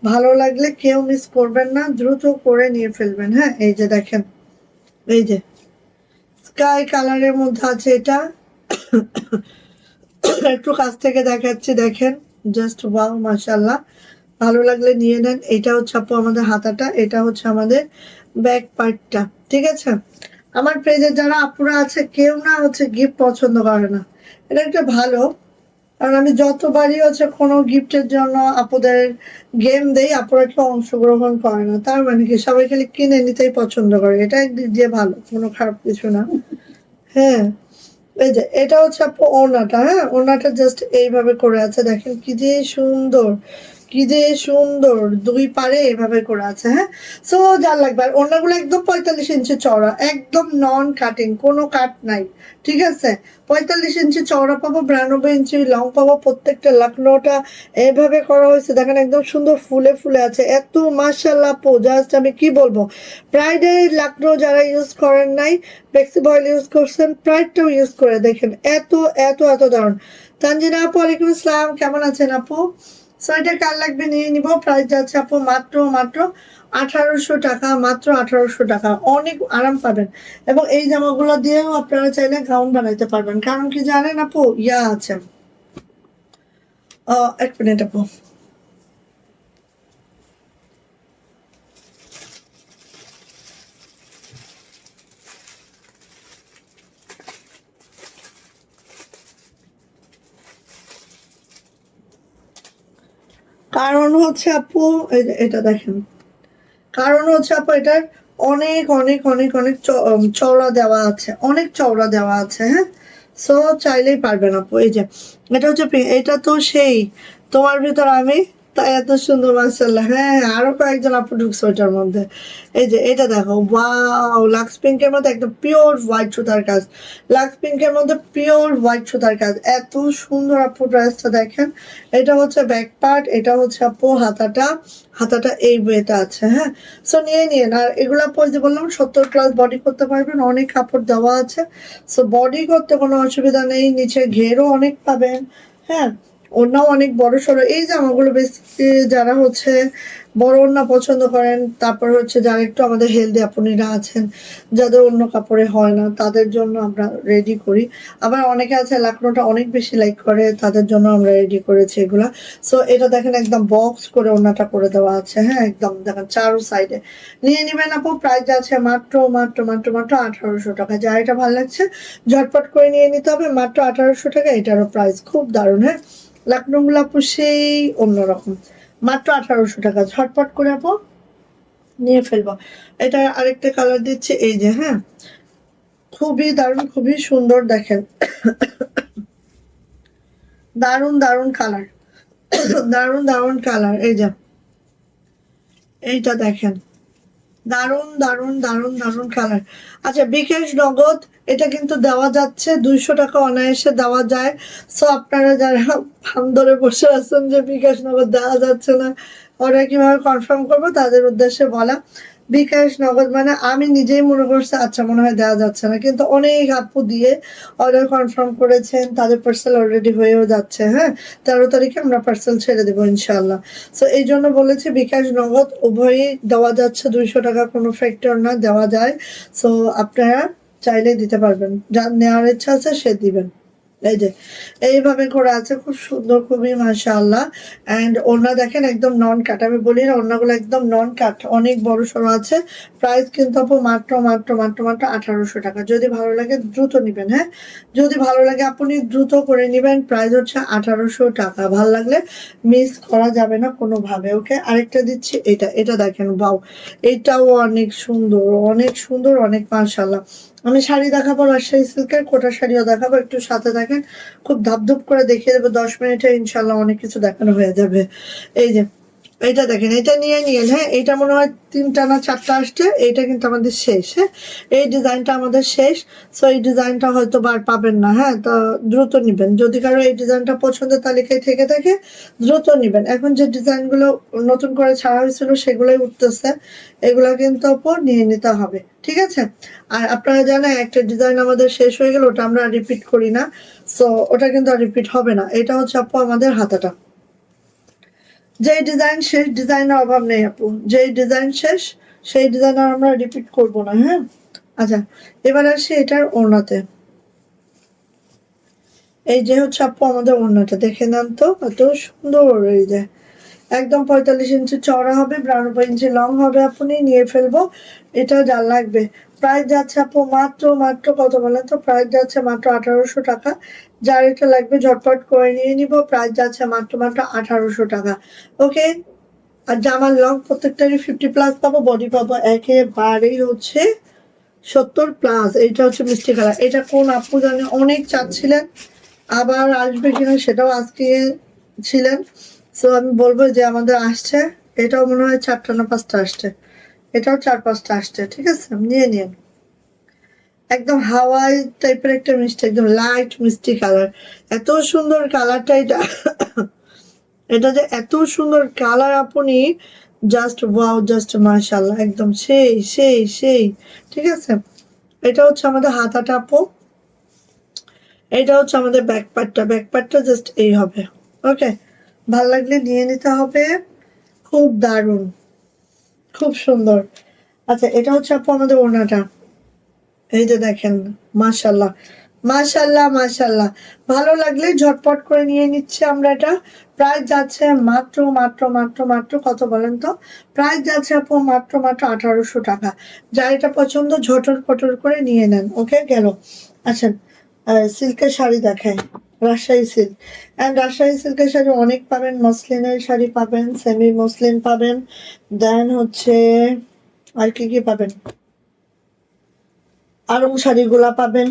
ভালো লাগলে কেউ মিস করবেন না, দ্রুত করে নিয়ে ফেলবেন। হ্যাঁ, এই যে দেখেন, এই যে স্কাই কালারের মধ্যে আছে এটা। একটু কাছ থেকে দেখাচ্ছি, দেখেন, জাস্ট ওয়াও মাশাআল্লাহ। ভালো লাগলে নিয়ে নেন। এটা হচ্ছে আপু আমাদের হাতাটা, এটা হচ্ছে আমাদের ব্যাক পার্টটা, ঠিক আছে। আমার পেজে যারা আপুরা আছে কেউ না হচ্ছে গিফট পছন্দ করে না, এটা একটা ভালো। কারণ আমি যতবারই হচ্ছে কোনো গিফটের জন্য আপুদের গেম দেই, আপুরা কেউ অংশগ্রহণ করে না, তার মানে কি সবাই খালি কিনে নিতেই পছন্দ করে। এটা একদিক দিয়ে ভালো, কোনো খারাপ কিছু না। হ্যাঁ, এই যে এটা হচ্ছে আপু ওড়নাটা। হ্যাঁ, ওড়নাটা জাস্ট এইভাবে করে আছে, দেখেন কি যে সুন্দর, কি যে সুন্দর, দুই পারে এভাবে করে আছে। হ্যাঁ, সো যার লাগবে। আর ওড়নাগুলো একদম 45 ইঞ্চি চওড়া, একদম নন কাটিং, কোনো কাট নাই, ঠিক আছে। 45 ইঞ্চি চওড়া পাবো, 92 ইঞ্চি লং পাবো। প্রত্যেকটা লাকনোটা এভাবে করা হয়েছে, দেখেন একদম সুন্দর ফুলে ফুলে আছে, এত মাশাআল্লাহ আপু, জাস্ট আমি কি বলবো। প্রাইডের লাকনো যারা ইউজ করেন নাই, ফ্লেক্সিবল অয়েল ইউজ করছেন, প্রাইডটাও ইউজ করে দেখেন, এত এত এত দারুণ। তানজিনা আপু, ওয়ালাইকুম আসসালাম, কেমন আছেন আপু? সো এটা কার লাগবে নিয়ে নিব। প্রাইস যাচ্ছে আপু মাত্র মাত্র 1800 টাকা, মাত্র 1800 টাকা। অনেক আরাম পাবেন, এবং এই জামাগুলো দিয়েও আপনারা চাইলে গাউন বানাইতে পারবেন। কারণ কি জানেন আপু, ইয়া আছে, এক মিনিট আপু। কারণ হচ্ছে আপু, এটা দেখেন, কারণ হচ্ছে আপু এটার অনেক অনেক অনেক অনেক চওড়া দেওয়া আছে, অনেক চওড়া দেওয়া আছে। হ্যাঁ, সো চাইলেই পারবেন আপু। এই যে এটা হচ্ছে এটা তো সেই তোমার ভিতর আমি, তাই এত সুন্দর মাশাআল্লাহ। হ্যাঁ হ্যাঁ, আরো কয়েকজন আপু ঢুকছে ওইটার মধ্যে। এই যে এটা দেখো, ওয়াও, লাক্স পিঙ্কের মধ্যে একদম পিওর হোয়াইট সুতার কাজ, লাক্স পিঙ্কের মধ্যে পিওর হোয়াইট সুতার কাজ, এত সুন্দর আপু ড্রেসটা দেখেন। এটা হচ্ছে ব্যাক পার্ট, এটা হচ্ছে আপু হাতাটা, হাতাটা এই ওয়েটা আছে। হ্যাঁ, সো নিয়ে নিন। আর এগুলা পরে বললাম 70+ বডি করতে পারবেন, অনেক কাপড় দেওয়া আছে, সো বডি করতে কোনো অসুবিধা নেই। নিচে ঘেরও অনেক পাবেন। হ্যাঁ, ওড়নাও অনেক বড় সড়ো। এই জামাগুলো বেশি যারা হচ্ছে বড় ওড়না পছন্দ করেন, তারপর হচ্ছে যারা একটু আমাদের হেলদি আপুনিরা আছেন, যাদের অন্য কাপড়ে হয় না, তাদের জন্য আমরা রেডি করি। আবার অনেকে আছে লাকড়োটা অনেক বেশি লাইক করে, তাদের জন্য আমরা রেডি করেছি এগুলা। সো এটা দেখেন একদম বক্স করে ওড়নাটা করে দেওয়া আছে। হ্যাঁ, একদম দেখেন চারো সাইডে। নিয়ে নিবেন আপু, প্রাইস আছে মাত্র মাত্র মাত্র মাত্র 1800 টাকা। যার এটা ভালো লাগছে ঝটপট করে নিয়ে নিতে হবে, মাত্র 1800 টাকা। এটারও প্রাইস খুব দারুণ। হ্যাঁ, লাকনো গুলো আপু সেই অন্যরকম, মাত্র 1800 টাকা। ঝটপট করে আপু নিয়ে ফেলবো। এটা আরেকটা কালার দিচ্ছে, এই যে হ্যাঁ, খুবই দারুণ, খুবই সুন্দর দেখেন, দারুণ দারুণ কালার, দারুণ দারুণ কালার। এই যে এইটা দেখেন, দারুন দারুন দারুন দারুন কালার। আচ্ছা, বিকাশ নগদ এটা কিন্তু দেওয়া যাচ্ছে, 200 টাকা অনায়াসে দেওয়া যায়। সো আপনারা যারা ফান ধরে বসে আছেন যে বিকাশ নগদ দেওয়া যাচ্ছে না, ওরা কিভাবে কনফার্ম করবো তাদের উদ্দেশ্যে বলা। বিকাশ নগদ মানে আমি নিজেই মনে করছি আচ্ছা মনে হয় দেওয়া যাচ্ছে না, কিন্তু অনেক আপু দিয়ে অর্ডার কনফার্ম করেছেন, তাদের পার্সেল অলরেডি হয়েও যাচ্ছে। হ্যাঁ, 13 তারিখে আমরা পার্সেল ছেড়ে দেবো ইনশাল্লাহ। সো এই জন্য বলেছি বিকাশ নগদ উভয়ই দেওয়া যাচ্ছে, 200 টাকা কোনো ফ্যাক্টর না, দেওয়া যায়। সো আপনারা চাইলে দিতে পারবেন, যার নেওয়ার ইচ্ছা আছে সে দিবেন। এই যে এইভাবে করে আছে, খুব সুন্দর, খুবই মাশাআল্লাহ। এন্ড ওড়না দেখেন একদম নন কাট, আমি বলি না ওড়নাগুলো একদম নন কাট, অনেক বড় সড়ো আছে। প্রাইস কিন্তু আপু মাত্র মাত্র মাত্র মাত্র 1800 টাকা। যদি ভালো লাগে দ্রুত নিবেন, হ্যাঁ যদি ভালো লাগে আপনি দ্রুত করে নিবেন। প্রাইস হচ্ছে 1800 টাকা, ভালো লাগলে মিস করা যাবে না কোনোভাবে। ওকে, আরেকটা দিচ্ছি, এটা এটা দেখেন, বাও, এটাও অনেক সুন্দর, অনেক সুন্দর, অনেক মাশাআল্লাহ। আমি শাড়ি দেখাবো, রাজশাহী সিল্কের কোটা শাড়িও দেখাবো, একটু সাথে থাকেন। খুব ধাপধুপ করে দেখিয়ে দেবো, 10 মিনিটে ইনশাল্লাহ অনেক কিছু দেখানো হয়ে যাবে। এই যে এটা দেখেন, এটা নিয়ে নিয়েন। হ্যাঁ, এটা মনে হয় 3টা না 4টা আসছে, এটা কিন্তু আমাদের শেষ। হ্যাঁ, এই ডিজাইনটা আমাদের শেষ। সো এই ডিজাইনটা হয়তো বার পাবেন না। হ্যাঁ, তো দ্রুত নিবেন, যদি কারো এই ডিজাইনটা পছন্দের তালিকায় থেকে থাকে দ্রুত নিবেন। এখন যে ডিজাইনগুলো নতুন করে ছাড়া হয়েছিল সেগুলোই উঠতেছে, এগুলা কিন্তু আপু নিয়ে নিতে হবে, ঠিক আছে। আর আপনারা জানেন একটা ডিজাইন আমাদের শেষ হয়ে গেল, ওটা আমরা রিপিট করি না। সো ওটা কিন্তু আর রিপিট হবে না। এটা হচ্ছে আপু আমাদের হাতাটা, যেই ডিজাইন শেষ, ডিজাইনের অভাব নেই আপু, যেই ডিজাইন শেষ সেই ডিজাইন আর আমরা রিপিট করব না। হ্যাঁ, আচ্ছা, এবার আসি এটার ওড়নাতে। এই যে হচ্ছে আপু আমাদের ওড়নাটা, দেখে নেন তো এত সুন্দর। এই যে একদম 45 ইঞ্চি চওড়া হবে, 92 ইঞ্চি লং হবে। আপনি নিয়ে ফেলবো, এটা যা লাগবে। প্রাইস যাচ্ছে আপু মাত্র মাত্র কত বলেন তো? প্রাইস যাচ্ছে মাত্র 1800 টাকা। যার এটা লাগবে ঝটপট করে নিয়ে নিব। প্রাইস যাচ্ছে মাত্র মাত্র 1800 টাকা। ওকে, আর জামার লং প্রত্যেকটারই 50+ পাবো, বডি পাবো একেবারেই হচ্ছে 70+। এইটা হচ্ছে মিষ্টি কালার। এটা কোন আপু জানে অনেক চাচ্ছিলেন, আবার আসবে কিনা সেটাও আজকে ছিলেন। সো আমি বলবো যে আমাদের আসছে, এটাও মনে হয় 4টা না 5টা আসছে, এটাও 4-5টা আসছে, ঠিক আছে, নিয়ে নিন। একদম হাওয়াই টাইপের একটা মিষ্টি, একদম লাইট মিষ্টি কালার, এত সুন্দর কালারটা। এটা এটা যে এত সুন্দর কালার আপনি জাস্ট ওয়াও, জাস্ট মাশাআল্লাহ, একদম সেই সেই সেই, ঠিক আছে। এটা হচ্ছে আমাদের হাতাটা আপু, এটা হচ্ছে আমাদের ব্যাকপার্টটা, ব্যাকপার্টটা জাস্ট এই হবে। ওকে, ভাল লাগলে নিয়ে নিতে হবে, খুব দারুণ, খুব সুন্দর। আচ্ছা, এটা হচ্ছে আপু আমাদের ওড়নাটা। এই যে দেখেন, মাশাল্লাহ মাশাল্লাহ মাশাল্লাহ, ভালো লাগলে ঝটপট করে নিয়ে নিচ্ছে আমরা এটা। প্রাইস যাচ্ছে মাত্র মাত্র মাত্র মাত্র কত বলেন তো? প্রাইস যাচ্ছে আপু মাত্র মাত্র 1800 টাকা। যার এটা পছন্দ ঝটর পটর করে নিয়ে নেন। ওকে, গেল। আচ্ছা, সিল্কের শাড়ি দেখায়, রাজশাহী সিল্ক। অ্যান্ড রাজশাহী সিল্কের শাড়ি অনেক পাবেন, মসলিনের শাড়ি পাবেন, সেমি মসলিন পাবেন, দেন হচ্ছে আর কি কি পাবেন, আরং শাড়িগুলা পাবেন।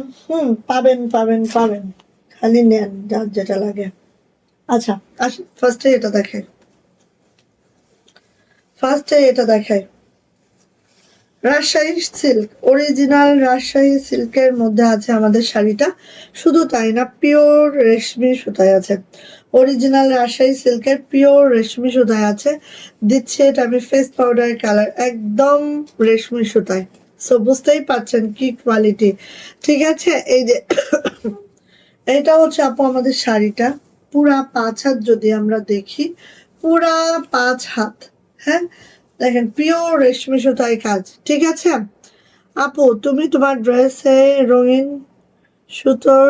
পাবেন পাবেন পাবেন, খালি নেন যার যেটা লাগে। আচ্ছা, আসি ফার্স্টে এটা দেখাই, ফার্স্টে এটা দেখাই, রাজশাহী সিল্ক, অরিজিনাল রাজশাহী সিল্কের মধ্যে আছে আমাদের শাড়িটা। শুধু তাই না, পিওর রেশমি সুতায় আছে, অরিজিনাল রাজশাহী সিল্কের পিওর রেশমি সুতায় আছে। দিচ্ছে এটা আমি ফেস পাউডার কালার, একদম রেশমি সুতায়। সো বুঝতেই পারছেন কি কোয়ালিটি, ঠিক আছে। এই যে এটা হচ্ছে আপু আমাদের শাড়িটা, পুরা 5 হাত যদি আমরা দেখি, পুরা 5 হাত। হ্যাঁ, দেখেন পিওর রেশমি সুতায় কাজ, ঠিক আছে। আপু তুমি তোমার ড্রেসে রঙিন সুতোর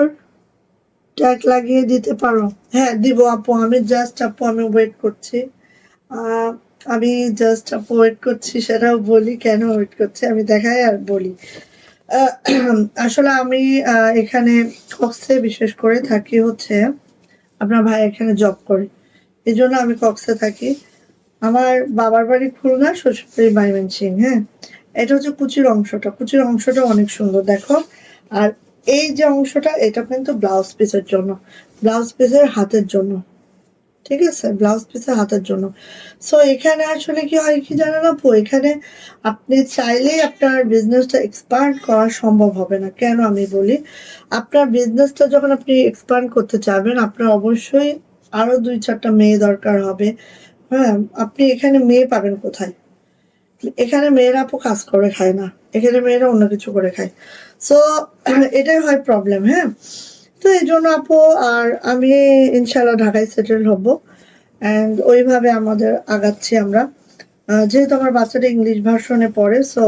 ট্যাগ লাগিয়ে দিতে পারো? হ্যাঁ দিব আপু, আমি জাস্ট আপু আমি ওয়েট করছি। আহ আমি জাস্ট আপু ওয়েট করছি, সেটাও বলি কেন ওয়েট করছি, আমি দেখাই আর বলি। আহ, আসলে আমি এখানে কক্সে বিশেষ করে থাকি হচ্ছে, আপনার ভাই এখানে জব করে, এই জন্য আমি কক্সে থাকি। আমার বাবার বাড়ি খুলনা, শ্বশুর বাড়ি ময়মনসিংহ। হ্যাঁ, এটা হচ্ছে কুচির অংশটা, কুচির অংশটা অনেক সুন্দর দেখো। আর এই যে অংশটা, এটা কিন্তু ব্লাউজ পিসের জন্য, ব্লাউজ পিসের হাতের জন্য। ঠিক আছে, ব্লাউজ পিসের হাতের জন্য। সো এখানে আসলে কি হয় কি জানেন আপু, এখানে আপনি চাইলেই আপনার বিজনেসটা এক্সপান্ড করা সম্ভব হবে না। কেন আমি বলি, আপনার বিজনেসটা যখন আপনি এক্সপান্ড করতে চাবেন, আপনার অবশ্যই আরো 2-4টা মেয়ে দরকার হবে। হ্যাঁ, আপনি এখানে মেয়ে পাবেন কোথায়? এখানে মেয়েরা আপু কাজ করে খায় না, এখানে মেয়েরা অন্য কিছু করে খায়। সো এটাই হয় প্রবলেম। হ্যাঁ, তো এই জন্য আপু, আর আমি ইনশাল্লাহ ঢাকায় সেটেল হব, অ্যান্ড ওইভাবে আমাদের আগাচ্ছি আমরা। যেহেতু আমার বাচ্চাটা ইংলিশ ভার্সনে পড়ে, সো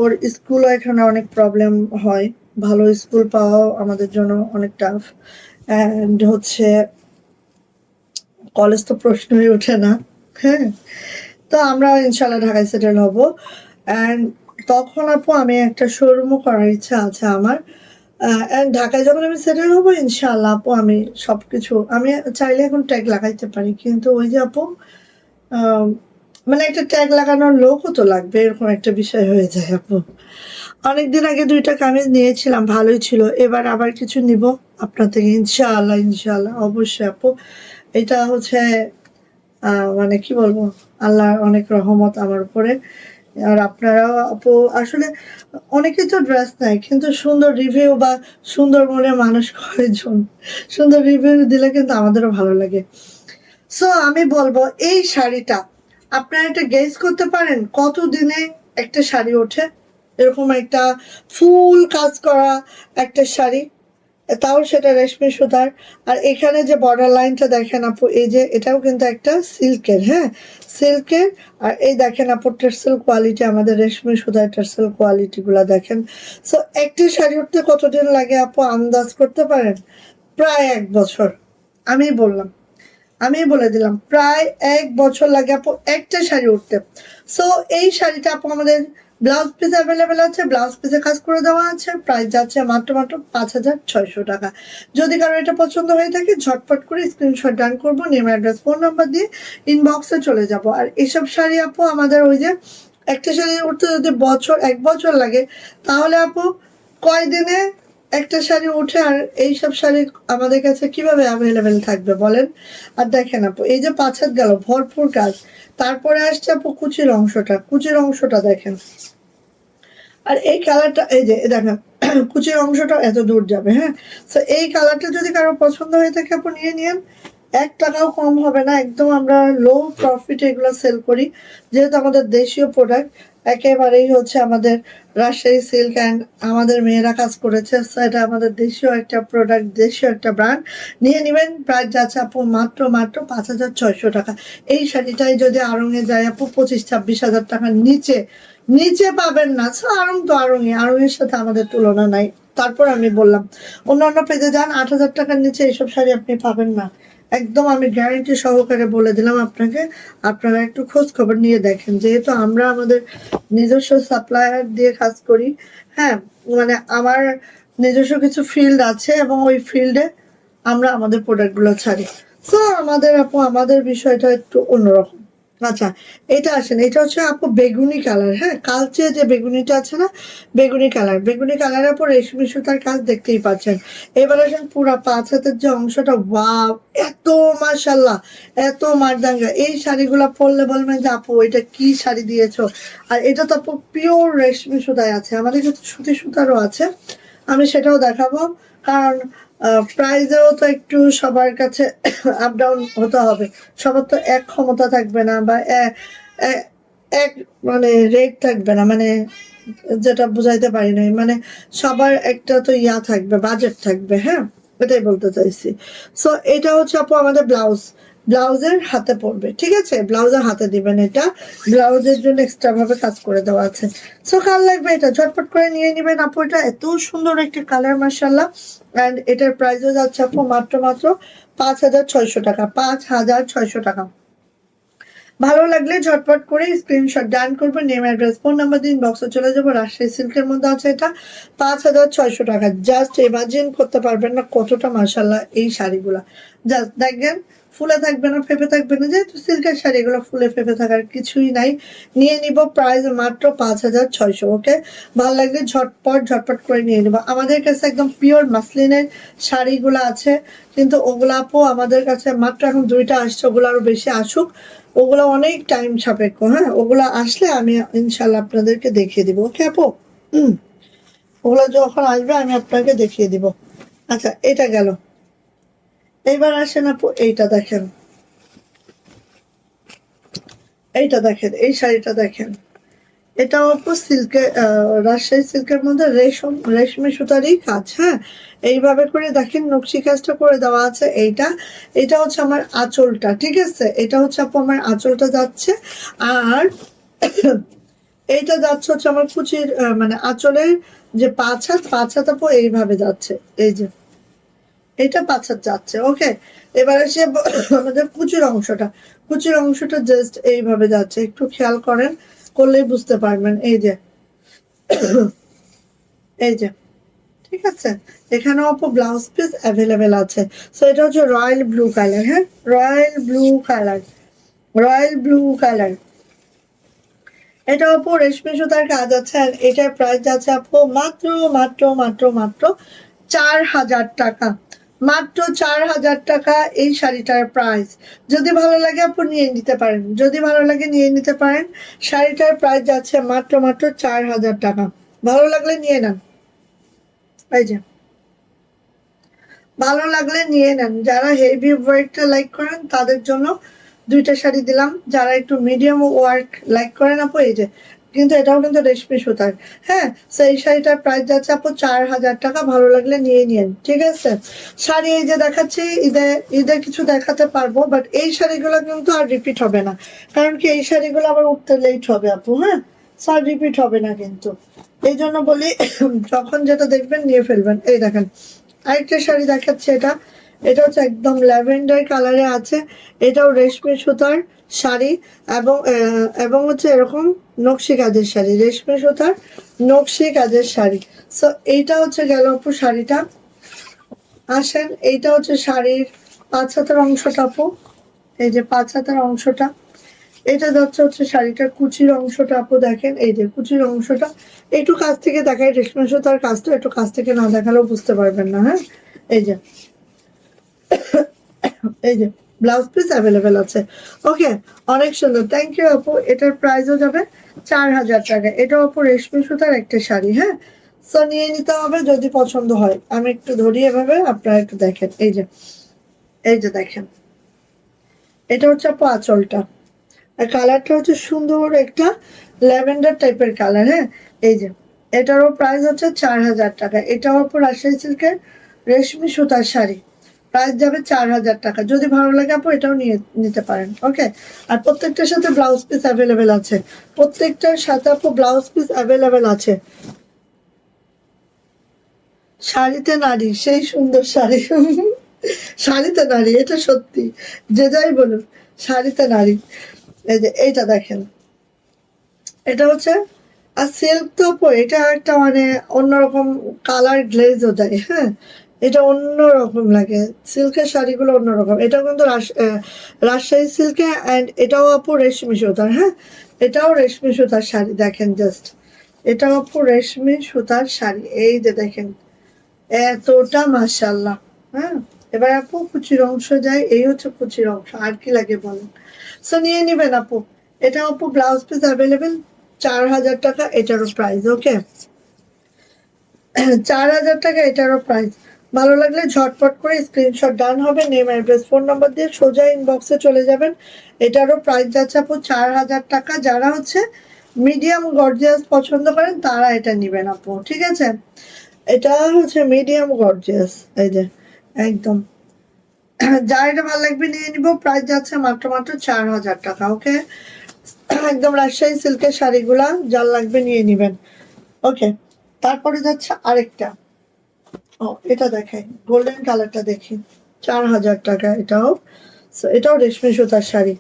ওর স্কুলও এখানে অনেক প্রবলেম হয়, ভালো স্কুল পাওয়াও আমাদের জন্য অনেক টাফ। অ্যান্ড হচ্ছে কলেজ তো প্রশ্নই ওঠে না। হ্যাঁ, তো আমরা ইনশাল্লাহ ঢাকায় সেটেল হব, অ্যান্ড তখন আপু আমি একটা শোরুমও করার ইচ্ছা আছে আমার। অ্যান্ড ঢাকায় যখন আমি সেটেল হবো ইনশাল্লাহ আপু, আমি সবকিছু আমি চাইলে এখন ট্যাগ লাগাইতে পারি, কিন্তু ওই যে আপু, আহ, মানে একটা ট্যাগ লাগানোর লোকও তো লাগবে, এরকম একটা বিষয় হয়ে যায় আপু। অনেকদিন আগে 2টা কামিজ নিয়েছিলাম, ভালোই ছিল, এবার আবার কিছু নিব আপনার থেকে ইনশাআল্লাহ, ইনশাআল্লাহ অবশ্যই আপু। এটা হচ্ছে মানে কি বলবো, আল্লাহর অনেক রহমত আমার উপরে। আর আপনারাও আপু আসলে, অনেকে তো ড্রেস নেয় কিন্তু সুন্দর রিভিউ বা সুন্দর মনে মানুষ কয়জন, সুন্দর রিভিউ দিলে কিন্তু আমাদেরও ভালো লাগে। সো আমি বলবো এই শাড়িটা আপনারা একটা গেস করতে পারেন কত দিনে একটা শাড়ি ওঠে, এরকম একটা ফুল কাজ করা একটা শাড়ি, তাও সেটা রেশমি সুতার। আর এখানে যে বর্ডার লাইনটা দেখেন আপু, এই যে এটাও কিন্তু একটা সিল্কের, হ্যাঁ সিল্কের। আর এই দেখেন আপু টার্সেল কোয়ালিটি, আমাদের রেশমি সুতার টার্সেল কোয়ালিটি গুলা দেখেন। সো একটি শাড়ি উঠতে কতদিন লাগে আপু আন্দাজ করতে পারেন? প্রায় 1 বছর। আমি বললাম, আমি বলে দিলাম প্রায় 1 বছর লাগে আপু একটা শাড়ি উঠতে। সো এই শাড়িটা আপু আমাদের ব্লাউজ পিস অ্যাভেলেবেল আছে, ব্লাউজ পিসে কাজ করে দেওয়া আছে, প্রাইস যাচ্ছে মাত্র মাত্র 5,600 টাকা। যদি কারো এটা পছন্দ হয়ে থাকে ঝটপট করে স্ক্রিনশট ডান করবো, নেম অ্যাড্রেস ফোন নাম্বার দিয়ে ইনবক্সে চলে যাব। আর এসব শাড়ি আপু আমাদের ওই যে একটা শাড়ি উঠতে যদি 1 বছর লাগে, তাহলে আপু কয়দিনে একটা শাড়ি উঠে? আর এইসব শাড়ি আমাদের কাছে কিভাবে অ্যাভেলেবেল থাকবে বলেন? আর দেখেন আপু, এই যে 5 হাত গেল ভরপুর কাজ, তারপরে আসছে আপু কুচির অংশটা, কুচির অংশটা দেখেন। আর এই কালারটা, এই যে দেখেন কুচির অংশটা এত দূর যাবে। হ্যাঁ, তো এই কালারটা যদি কারো পছন্দ হয়ে থাকে আপু নিয়ে নিন, 1 টাকাও কম হবে না একদম। আমরা লো প্রফিট এগুলো সেল করি, যেহেতু আমাদের দেশীয় প্রোডাক্ট, একেবারেই হচ্ছে আমাদের রাজশাহী সিল্ক অ্যান্ড আমাদের মেয়েরা কাজ করেছে। So এটা আমাদের দেশীয় একটা প্রোডাক্ট, দেশীয় একটা ব্র্যান্ড। নিয়ে নেবেন, প্রাইস যাচ্ছে আপু মাত্র মাত্র 5,600 টাকা। এই শাড়িটাই যদি আড়ঙে যায় আপু 25-26 হাজার টাকার নিচে নিচে পাবেন না। So আড়ং তো আড়ংই, আড়ংয়ের সাথে আমাদের তুলনা নাই। তারপর আমি বললাম অন্যান্য পেজে যান, 8,000 টাকার নিচে এইসব শাড়ি আপনি পাবেন না, একদম আমি গ্যারান্টি সহকারে বলে দিলাম আপনাকে। আপনারা একটু খোঁজ খবর নিয়ে দেখেন, যেহেতু আমরা আমাদের নিজস্ব সাপ্লায়ার দিয়ে কাজ করি। হ্যাঁ, মানে আমার নিজস্ব কিছু ফিল্ড আছে এবং ওই ফিল্ডে আমরা আমাদের প্রোডাক্টগুলো ছাড়ি। সো আমাদের আপু, আমাদের বিষয়টা একটু অন্যরকম। আচ্ছা, এটা আসেন, এটা হচ্ছে আপু বেগুনি কালার। হ্যাঁ, কালচে যে বেগুনিটা আছে না, বেগুনি কালার, বেগুনি কালারের উপর রেশমি সুতার কাজ দেখতেই পাচ্ছেন। এবার আসেন পুরা 5 হাতের যে অংশটা, ওয়াও, এত মাশাল্লাহ, এত মারদাঙ্গা। এই শাড়িগুলা পরলে বলবেন যে আপু এটা কি শাড়ি দিয়েছো। আর এটা তো আপু পিওর রেশমি সুতায় আছে, আমাদের কাছে সুতি সুতারও আছে, আমি সেটাও দেখাবো। কারণ প্রাইজেও তো একটু সবার কাছে আপ ডাউন হতে হবে, সবার তো এক ক্ষমতা থাকবে না, বা এক মানে রেট থাকবে না, মানে যেটা বুঝাইতে পারি নাই, মানে সবার একটা তো ইয়া থাকবে, বাজেট থাকবে। হ্যাঁ, এটাই বলতে চাইছি। সো এটা হচ্ছে আপু আমাদের ব্লাউজ, ব্লাউজের হাতে পড়বে, ঠিক আছে, ব্লাউজের হাতে দিবেন, এটা ব্লাউজের জন্য এক্সট্রা ভাবে কাজ করে দেওয়া আছে। সো কাল লাগবে এটা ঝটপট করে নিয়ে নিবেন আপু, এটা এত সুন্দর একটা কালার মাশাল্লাহ। অ্যান্ড এটার প্রাইসও যাচ্ছে আপু মাত্র মাত্র 5,600 টাকা, 5,600 টাকা। ভালো লাগলে ঝটপট করে স্ক্রিনশট ডান করবেন, নেম অ্যাড্রেস ফোন নাম্বার দিন, বক্সে চলে যাবো। রাজশাহী সিল্কের মধ্যে আছে এটা 5,600 টাকা। জাস্ট ইমাজিন করতে পারবেন না কতটা মাশাল্লাহ এই শাড়িগুলা। জাস্ট দেখবেন ফুলে থাকবে না, ফেপে থাকবে না, যেহেতু সিল্কের শাড়ি এগুলো ফুলে ফেপে থাকার কিছুই নাই। নিয়ে নিব প্রাইস মাত্র 5,600। ওকে, ভালো লাগলে ঝটপট ঝটপট করে নিয়ে নিব। আমাদের কাছে একদম পিওর মাসলিনের শাড়িগুলো আছে, কিন্তু ওগুলো আপু আমাদের কাছে মাত্র এখন 2টা আসছে, ওগুলো আরো বেশি আসুক। ওগুলো অনেক টাইম সাপেক্ষ, হ্যাঁ, ওগুলো আসলে আমি ইনশাল্লাহ আপনাদেরকে দেখিয়ে দিব। ওকে আপু, ওগুলো যখন আসবে আমি আপনাকে দেখিয়ে দিব। আচ্ছা, এটা গেল। এইবার আসেন আপু, এইটা দেখেন, এইটা দেখেন, এই শাড়িটা দেখেন। এটাও আপু সিল্কের, রাজশাহী সিল্কের মধ্যে রেশমি সুতারই কাজ, হ্যাঁ। এইভাবে করে দেখেন নকশি কাজটা করে দেওয়া আছে। এটা হচ্ছে আমার আঁচলটা, ঠিক আছে, এটা হচ্ছে আপু আমার আঁচলটা যাচ্ছে। আর এইটা যাচ্ছে হচ্ছে আমার কুচির, মানে আঁচলের যে পাঁচ হাত আপু এইভাবে যাচ্ছে, এই যে এটা 5 হাত যাচ্ছে। ওকে, এবার আসে আমাদের কুচির অংশটা জাস্ট এইভাবে যাচ্ছে, একটু খেয়াল করেন, করলেই বুঝতে পারবেন। এই যে, এই যে, ঠিক আছে। এখানেও আপু ব্লাউজ পিস অ্যাভেলেবেল আছে। সো এটা হচ্ছে রয়্যাল ব্লু কালার, হ্যাঁ, royal blue colour, royal blue colour. এটা আপু রেশমি সুতার কাজ আছে, আর এটার প্রাইস আছে আপু মাত্র মাত্র মাত্র মাত্র 4,000 টাকা। মাত্র 4,000 টাকা এই শাড়িটার প্রাইস। যদি ভালো লাগে আপু নিয়ে নিতে পারেন, যদি ভালো লাগে নিয়ে নিতে পারেন। শাড়িটার প্রাইস যাচ্ছে মাত্র মাত্র 4,000 টাকা। ভালো লাগলে নিয়ে নেন। এই যে, ভালো লাগলে নিয়ে নেন। যারা হেভি ওয়ার্কটা লাইক করেন তাদের জন্য 2টা শাড়ি দিলাম। যারা একটু মিডিয়াম ওয়ার্ক লাইক করেন আপু, এই যে, কিন্তু এটাও কিন্তু রেশমি সুতার, হ্যাঁ। তো এই শাড়িটার প্রাইস যাচ্ছে আপু 4,000 টাকা। ভালো লাগলে নিয়ে নিন, ঠিক আছে। শাড়ি এই যে দেখাচ্ছি, ঈদে ঈদে কিছু দেখাতে পারবো, বাট এই শাড়িগুলো কিন্তু আর রিপিট হবে না। কারণ কি, এই শাড়িগুলো আবার উঠতে লেট হবে আপু, হ্যাঁ। সো আর রিপিট হবে না কিন্তু। এই জন্য বলি, যখন যেটা দেখবেন নিয়ে ফেলবেন। এই দেখেন, আরেকটা শাড়ি দেখাচ্ছে। এটা হচ্ছে একদম ল্যাভেন্ডার কালারে আছে। এটাও রেশমি সুতার শাড়ি, এবং হচ্ছে এরকম নকশি কাজের শাড়ি, রেশমি সুতার নকশি কাজের শাড়ি। সো এইটা হচ্ছে গেল আপু শাড়িটা। আসেন, এইটা হচ্ছে শাড়ির 5 হাতের অংশটা আপু, এই যে 5 হাতের অংশটা। এটা যাচ্ছে হচ্ছে শাড়িটার কুচির অংশটা আপু, দেখেন এই যে কুচির অংশটা। একটু কাছ থেকে দেখাই, রেশমি সুতার কাজটা একটু কাছ থেকে না দেখালেও বুঝতে পারবেন না, হ্যাঁ। এই যে, এই যে, ব্লাউজ পিস অ্যাভেলেবেল আছে। ওকে, অনেক সুন্দর, থ্যাংক ইউ আপু। এটার প্রাইসও যাবে 4,000 টাকা। এটাও আপু রেশমি সুতার একটা শাড়ি, হ্যাঁ। সো নিয়ে নিতে হবে যদি পছন্দ হয়। আমি একটু ধরি এভাবে, আপনারা একটু দেখেন। এই যে, এই যে দেখেন, এটা হচ্ছে আপু আঁচলটা। আর কালারটা হচ্ছে সুন্দর একটা ল্যাভেন্ডার টাইপের কালার, হ্যাঁ। এই যে, এটারও প্রাইস হচ্ছে 4,000 টাকা। এটাও আপু রাজশাহী সিল্কের রেশমি সুতার শাড়ি। প্রাইস যাবে 4,000 টাকা। যদি ভালো লাগে আপু এটাও নিয়ে নিতে পারেন। ওকে, আর প্রত্যেকটার সাথে ব্লাউজ পিস অ্যাভেলেবেল আছে। প্রত্যেকটার সাথে আপু ব্লাউজ পিস অ্যাভেলেবেল আছে। শাড়িতে নারী, সেই সুন্দর শাড়ি। শাড়িতে নারী, এটা সত্যি, যে যাই বলুন, শাড়িতে নারী। এই যে, এইটা দেখেন, এটা হচ্ছে, আর সিল্ক তো আপু এটা একটা মানে অন্যরকম কালার গ্লেজও দেয়, হ্যাঁ। এটা অন্যরকম লাগে, সিল্কের শাড়িগুলো অন্যরকম। এটাও কিন্তু রাজশাহী সিল্কে, অ্যান্ড এটাও আপু রেশমি সুতার, হ্যাঁ। এটাও রেশমি সুতার শাড়ি, দেখেন জাস্ট। এটাও আপু রেশমি সুতার শাড়ি, এই যে দেখেন, এতটা মাশাআল্লাহ, হ্যাঁ। এবার আপু কুচির অংশ যায়, এই হচ্ছে কুচির অংশ, আর কি লাগে বলেন। সো নিয়ে নিবেন আপু। এটা আপু ব্লাউজ পিস অ্যাভেলেবেল, 4,000 টাকা এটারও প্রাইস। ওকে, 4,000 টাকা এটারও প্রাইস। ভালো লাগলে ঝটপট করে স্ক্রিনশট ডান হবে, নেম অ্যাড্রেস ফোন নাম্বার দিয়ে সোজা ইনবক্সে চলে যাবেন। এটারও প্রাইস যাচ্ছে আপু 4,000 টাকা। যারা হচ্ছে মিডিয়াম গর্জিয়াস পছন্দ করেন তারা এটা নিবেন আপু, ঠিক আছে। এটা হচ্ছে মিডিয়াম গর্জিয়াস, এই যে, একদম। যার এটা ভালো লাগবে নিয়ে নিব। প্রাইস যাচ্ছে মাত্র মাত্র 4,000 টাকা। ওকে, একদম রাজশাহী সিল্কের শাড়িগুলা যার লাগবে নিয়ে নিবেন। ওকে, তারপরে যাচ্ছে আরেকটা। ও, এটা দেখাই, গোল্ডেন কালারটা দেখি। 4,000 টাকা এটাও। So, এটাও রেশমি সুতার শাড়ি।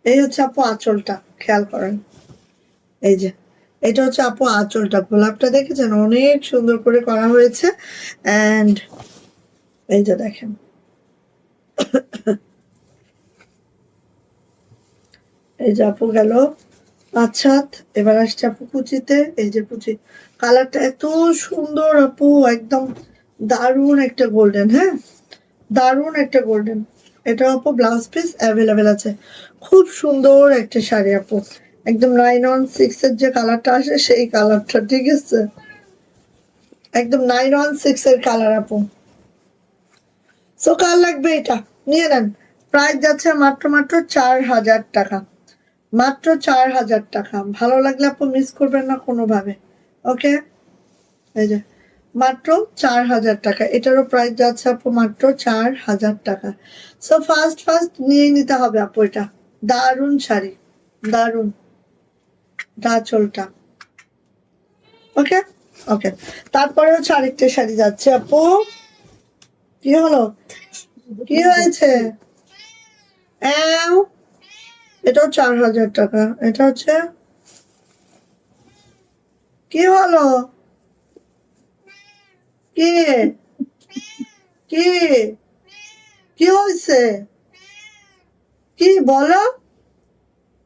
এই হচ্ছে আপু আঁচলটা, খেয়াল করেন। এই যে, এটা হচ্ছে আপু আঁচলটা, গোলাপটা দেখেছেন, অনেক সুন্দর করে করা হয়েছে। অ্যান্ড এই যে দেখেন, এই যে আপু গেল 5-7, এবার আসছে আপু কুচিতে। এই যে কুচি, কালারটা এত সুন্দর আপু, একদম দারুণ একটা গোল্ডেন। হ্যাঁ, দারুণ একটা গোল্ডেন। এটা আপু ব্লাউজ পিস অ্যাভেলেবেল আছে। খুব সুন্দর একটা শাড়ি আপু, একদম 916 এর যে কালারটা আসে সেই কালারটা, ঠিক আছে, একদম 916 এর কালার আপু। সো কার লাগবে এটা নিয়ে নেন। প্রাইস যাচ্ছে মাত্র মাত্র 4000 টাকা, মাত্র 4000 টাকা। ভালো লাগলে আপু মিস করবেন না কোনোভাবে। ওকে, এই যে মাত্র 4000 টাকা, এটারও প্রাইস যাচ্ছে আপু মাত্র 4000 টাকা। সো ফার্স্ট ফার্স্ট নিয়ে নিতে হবে আপু, এটা দারুণ শাড়ি, দারুণ চোলটা। ওকে ওকে, তারপরে হচ্ছে আরেকটা শাড়ি যাচ্ছে আপু। কি হলো, কি হয়েছে? এও, এটাও 4000 টাকা। এটা হচ্ছে কি হলো, কি কি কি হয়েছে, কি বলো?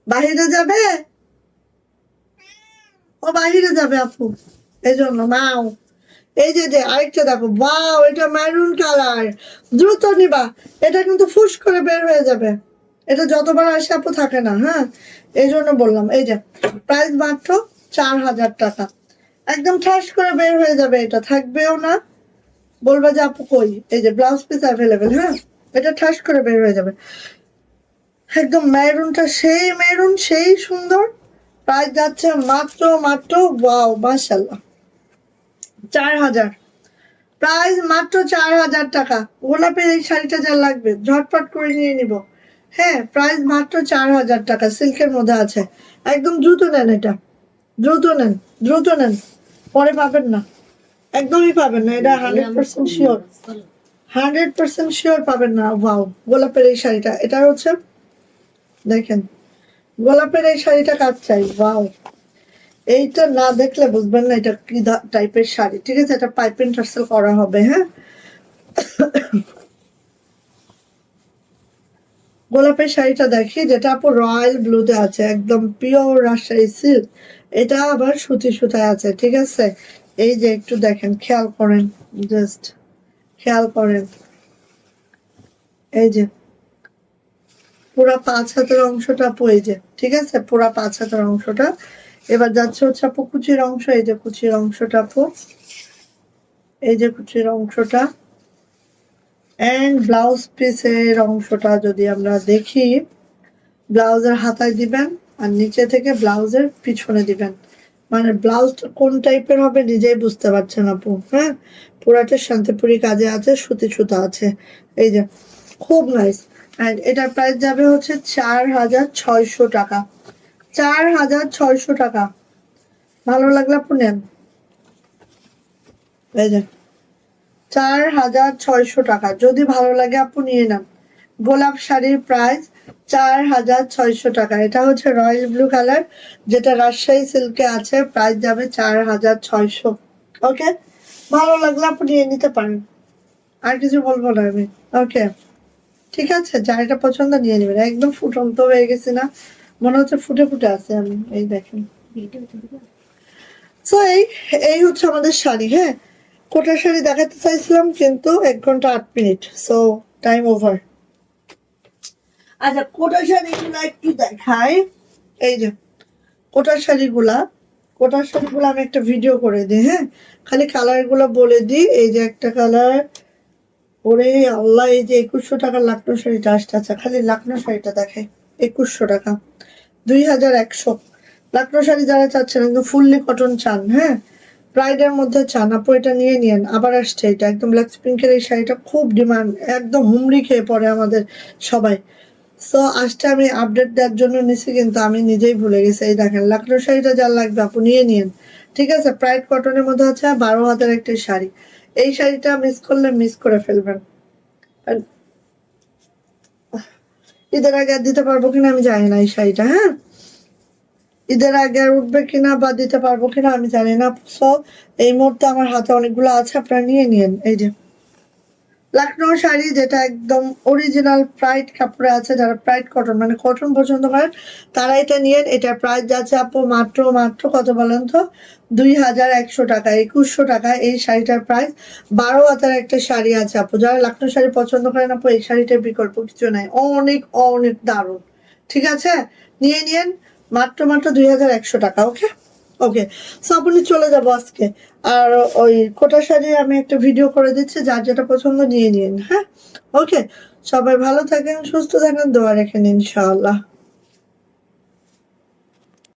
বাহিরে যাবে, ও বাহিরে যাবে আপু, এই জন্য মাও। এই যে যে আরেকটা দেখো, ওয়াও, এটা মেরুন কালার, দ্রুত নিবা, এটা কিন্তু ফুস করে বের হয়ে যাবে। এটা যতবার আসে আপু থাকে না। হ্যাঁ, এই জন্য বললাম। এই যে প্রাইস মাত্র 4000 টাকা, একদম ঠাস করে বের হয়ে যাবে, এটা থাকবেও না, বলবা যে আপু কই। এই যে ব্লাউজ পিস অ্যাভেলেবেল। হ্যাঁ, এটা ঠাস করে বের হয়ে যাবে, একদম মেরুনটা সেই মেরুন, সেই সুন্দর। প্রাইস যাচ্ছে মাত্র মাত্র, ওয়াও মাশাআল্লাহ, 4000। প্রাইস মাত্র 4000 টাকা। গোলাপের এই শাড়িটা যা লাগবে ঝটপট করে নিয়ে নিব। হ্যাঁ, প্রাইস মাত্র 4000 টাকা, সিল্কের মধ্যে আছে। একদম দ্রুত নেন, এটা দ্রুত নেন, দ্রুত নেন, পরে পাবেন না, একদমই পাবেন না, এটা 100% শিওর, 100% শিওর পাবেন না। ওয়াও, গোলাপের এই শাড়িটা, এটা হচ্ছে দেখেন, গোলাপের এই শাড়িটা কার চাই? ওয়াও, এইটা না দেখলে বুঝবেন না এটা কি টাইপের শাড়ি, ঠিক আছে, এটা পাইপিং টার্সেল করা হবে। হ্যাঁ, গোলাপের শাড়িটা দেখি, যেটা আপু রয়্যাল ব্লুতে আছে, একদম পিওর রাজশাহী সিল্ক। এটা আবার সুতি সুতায় আছে, ঠিক আছে। এই যে একটু দেখেন, খেয়াল করেন, জাস্ট খেয়াল করেন। এই যে পুরা 5 হাতের অংশটা আপু, এই যে, ঠিক আছে, পুরা 5 হাতের অংশটা। এবার যাচ্ছে হচ্ছে আপু কুচির অংশ। এই যে কুচির অংশটা আপু, এই যে কুচির অংশটা, এন্ড ব্লাউজ পিসের অংশটা যদি আমরা দেখি, ব্লাউজের হাতায় দিবেন আর নিচে থেকে ব্লাউজের পিছনে দিবেন। মানে ব্লাউজ কোন টাইপের হবে নিজেই বুঝতে পারছেন আপু। হ্যাঁ, পুরাটা শান্তিপুরি কাজে আছে, সুতি সুতা আছে। এই যে খুব নাইস। অ্যান্ড এটার প্রাইস যাবে হচ্ছে 4600 টাকা, 4600 টাকা। ভালো লাগলে আপু নেন। এই যে 4600 টাকা, যদি ভালো লাগে আপু নিয়ে নেন। গোলাপ শাড়ির প্রাইস 4600 টাকা। এটা হচ্ছে রয়্যাল ব্লু কালার, যেটা রাজশাহী সিল্কে আছে। প্রাইস যাবে 4600। ওকে, ভালো লাগলে আপু নিয়ে নিতে পারেন, আর কিছু বলবো না আমি। ওকে, ঠিক আছে, যার এটা পছন্দ নিয়ে নেবেন। একদম ফুটন্ত হয়ে গেছে না, মনে হচ্ছে ফুটে ফুটে আছে আমি, এই দেখেন। সো এই হচ্ছে আমাদের শাড়ি। হ্যাঁ, কোটা শাড়ি দেখাতে চাইছিলাম কিন্তু 1 ঘন্টা 8 মিনিট, সো টাইম ওভার। আচ্ছা, কোটা শাড়িগুলা একটু দেখাই। এই যে কোটার শাড়িগুলা, কোটার শাড়িগুলো আমি একটা ভিডিও করে দিই। হ্যাঁ, খালি কালার গুলো বলে দিই। এই যে একটা কালার, ওরে আল্লাহ, এই যে 2100 টাকার লাকনো শাড়িটা আসতে, আচ্ছা খালি লাকনো শাড়িটা দেখে 2100 টাকা, 2100। লাকনো শাড়ি যারা চাচ্ছেন, একদম ফুললি কটন চান, হ্যাঁ, ব্রাইডের মধ্যে চান আপু, এটা নিয়ে নিয়েন। আবার আসছে এটা একদম ব্ল্যাক পিঙ্কের এই শাড়িটা, খুব ডিমান্ড, একদম হুমড়ি খেয়ে পড়ে আমাদের সবাই। সো আজকে আমি আপডেট দেওয়ার জন্য নিছি, কিন্তু আমি নিজেই ভুলে গেছি। এই দেখেন, লাকনো শাড়িটা যার লাগবে আপু নিয়ে নিয়েন, ঠিক আছে। প্রাইড কটনের মধ্যে আছে, 12 হাতের একটি শাড়ি। এই শাড়িটা মিস করলে মিস করে ফেলবেন। আর ঈদের আগে আর দিতে পারবো কিনা আমি জানি না এই শাড়িটা। হ্যাঁ, ঈদের আগে আর উঠবে কিনা বা দিতে পারবো কিনা আমি জানি না। সো এই মুহূর্তে আমার হাতে অনেকগুলো আছে, আপনারা নিয়ে নিয়েন। এই যে লাখনৌ শাড়ি যেটা একদম অরিজিনাল প্রাইড কাপড়ে আছে, যারা প্রাইড কটন মানে কটন পছন্দ করেন তারা এটা নিয়ে। এটা প্রাইস যাচ্ছে আপু মাত্র মাত্র কত বলেন তো, 2100 টাকা, 2100 টাকা এই শাড়িটার প্রাইস। 12 হাজার একটা শাড়ি আছে আপু, যারা লাখনৌ শাড়ি পছন্দ করেন আপু এই শাড়িটার বিকল্প কিছু নাই, অনেক অনেক দারুণ। ঠিক আছে, নিয়ে নিন মাত্র মাত্র 2100 টাকা। ওকে ওকে, সো আপনি চলে যাবো আজকে। আর ওই কোটা শাড়ি আমি একটা ভিডিও করে দিচ্ছি, যার যেটা পছন্দ নিয়ে নিন। হ্যাঁ, ওকে, সবাই ভালো থাকেন, সুস্থ থাকেন, দোয়া রেখেন ইনশাআল্লাহ।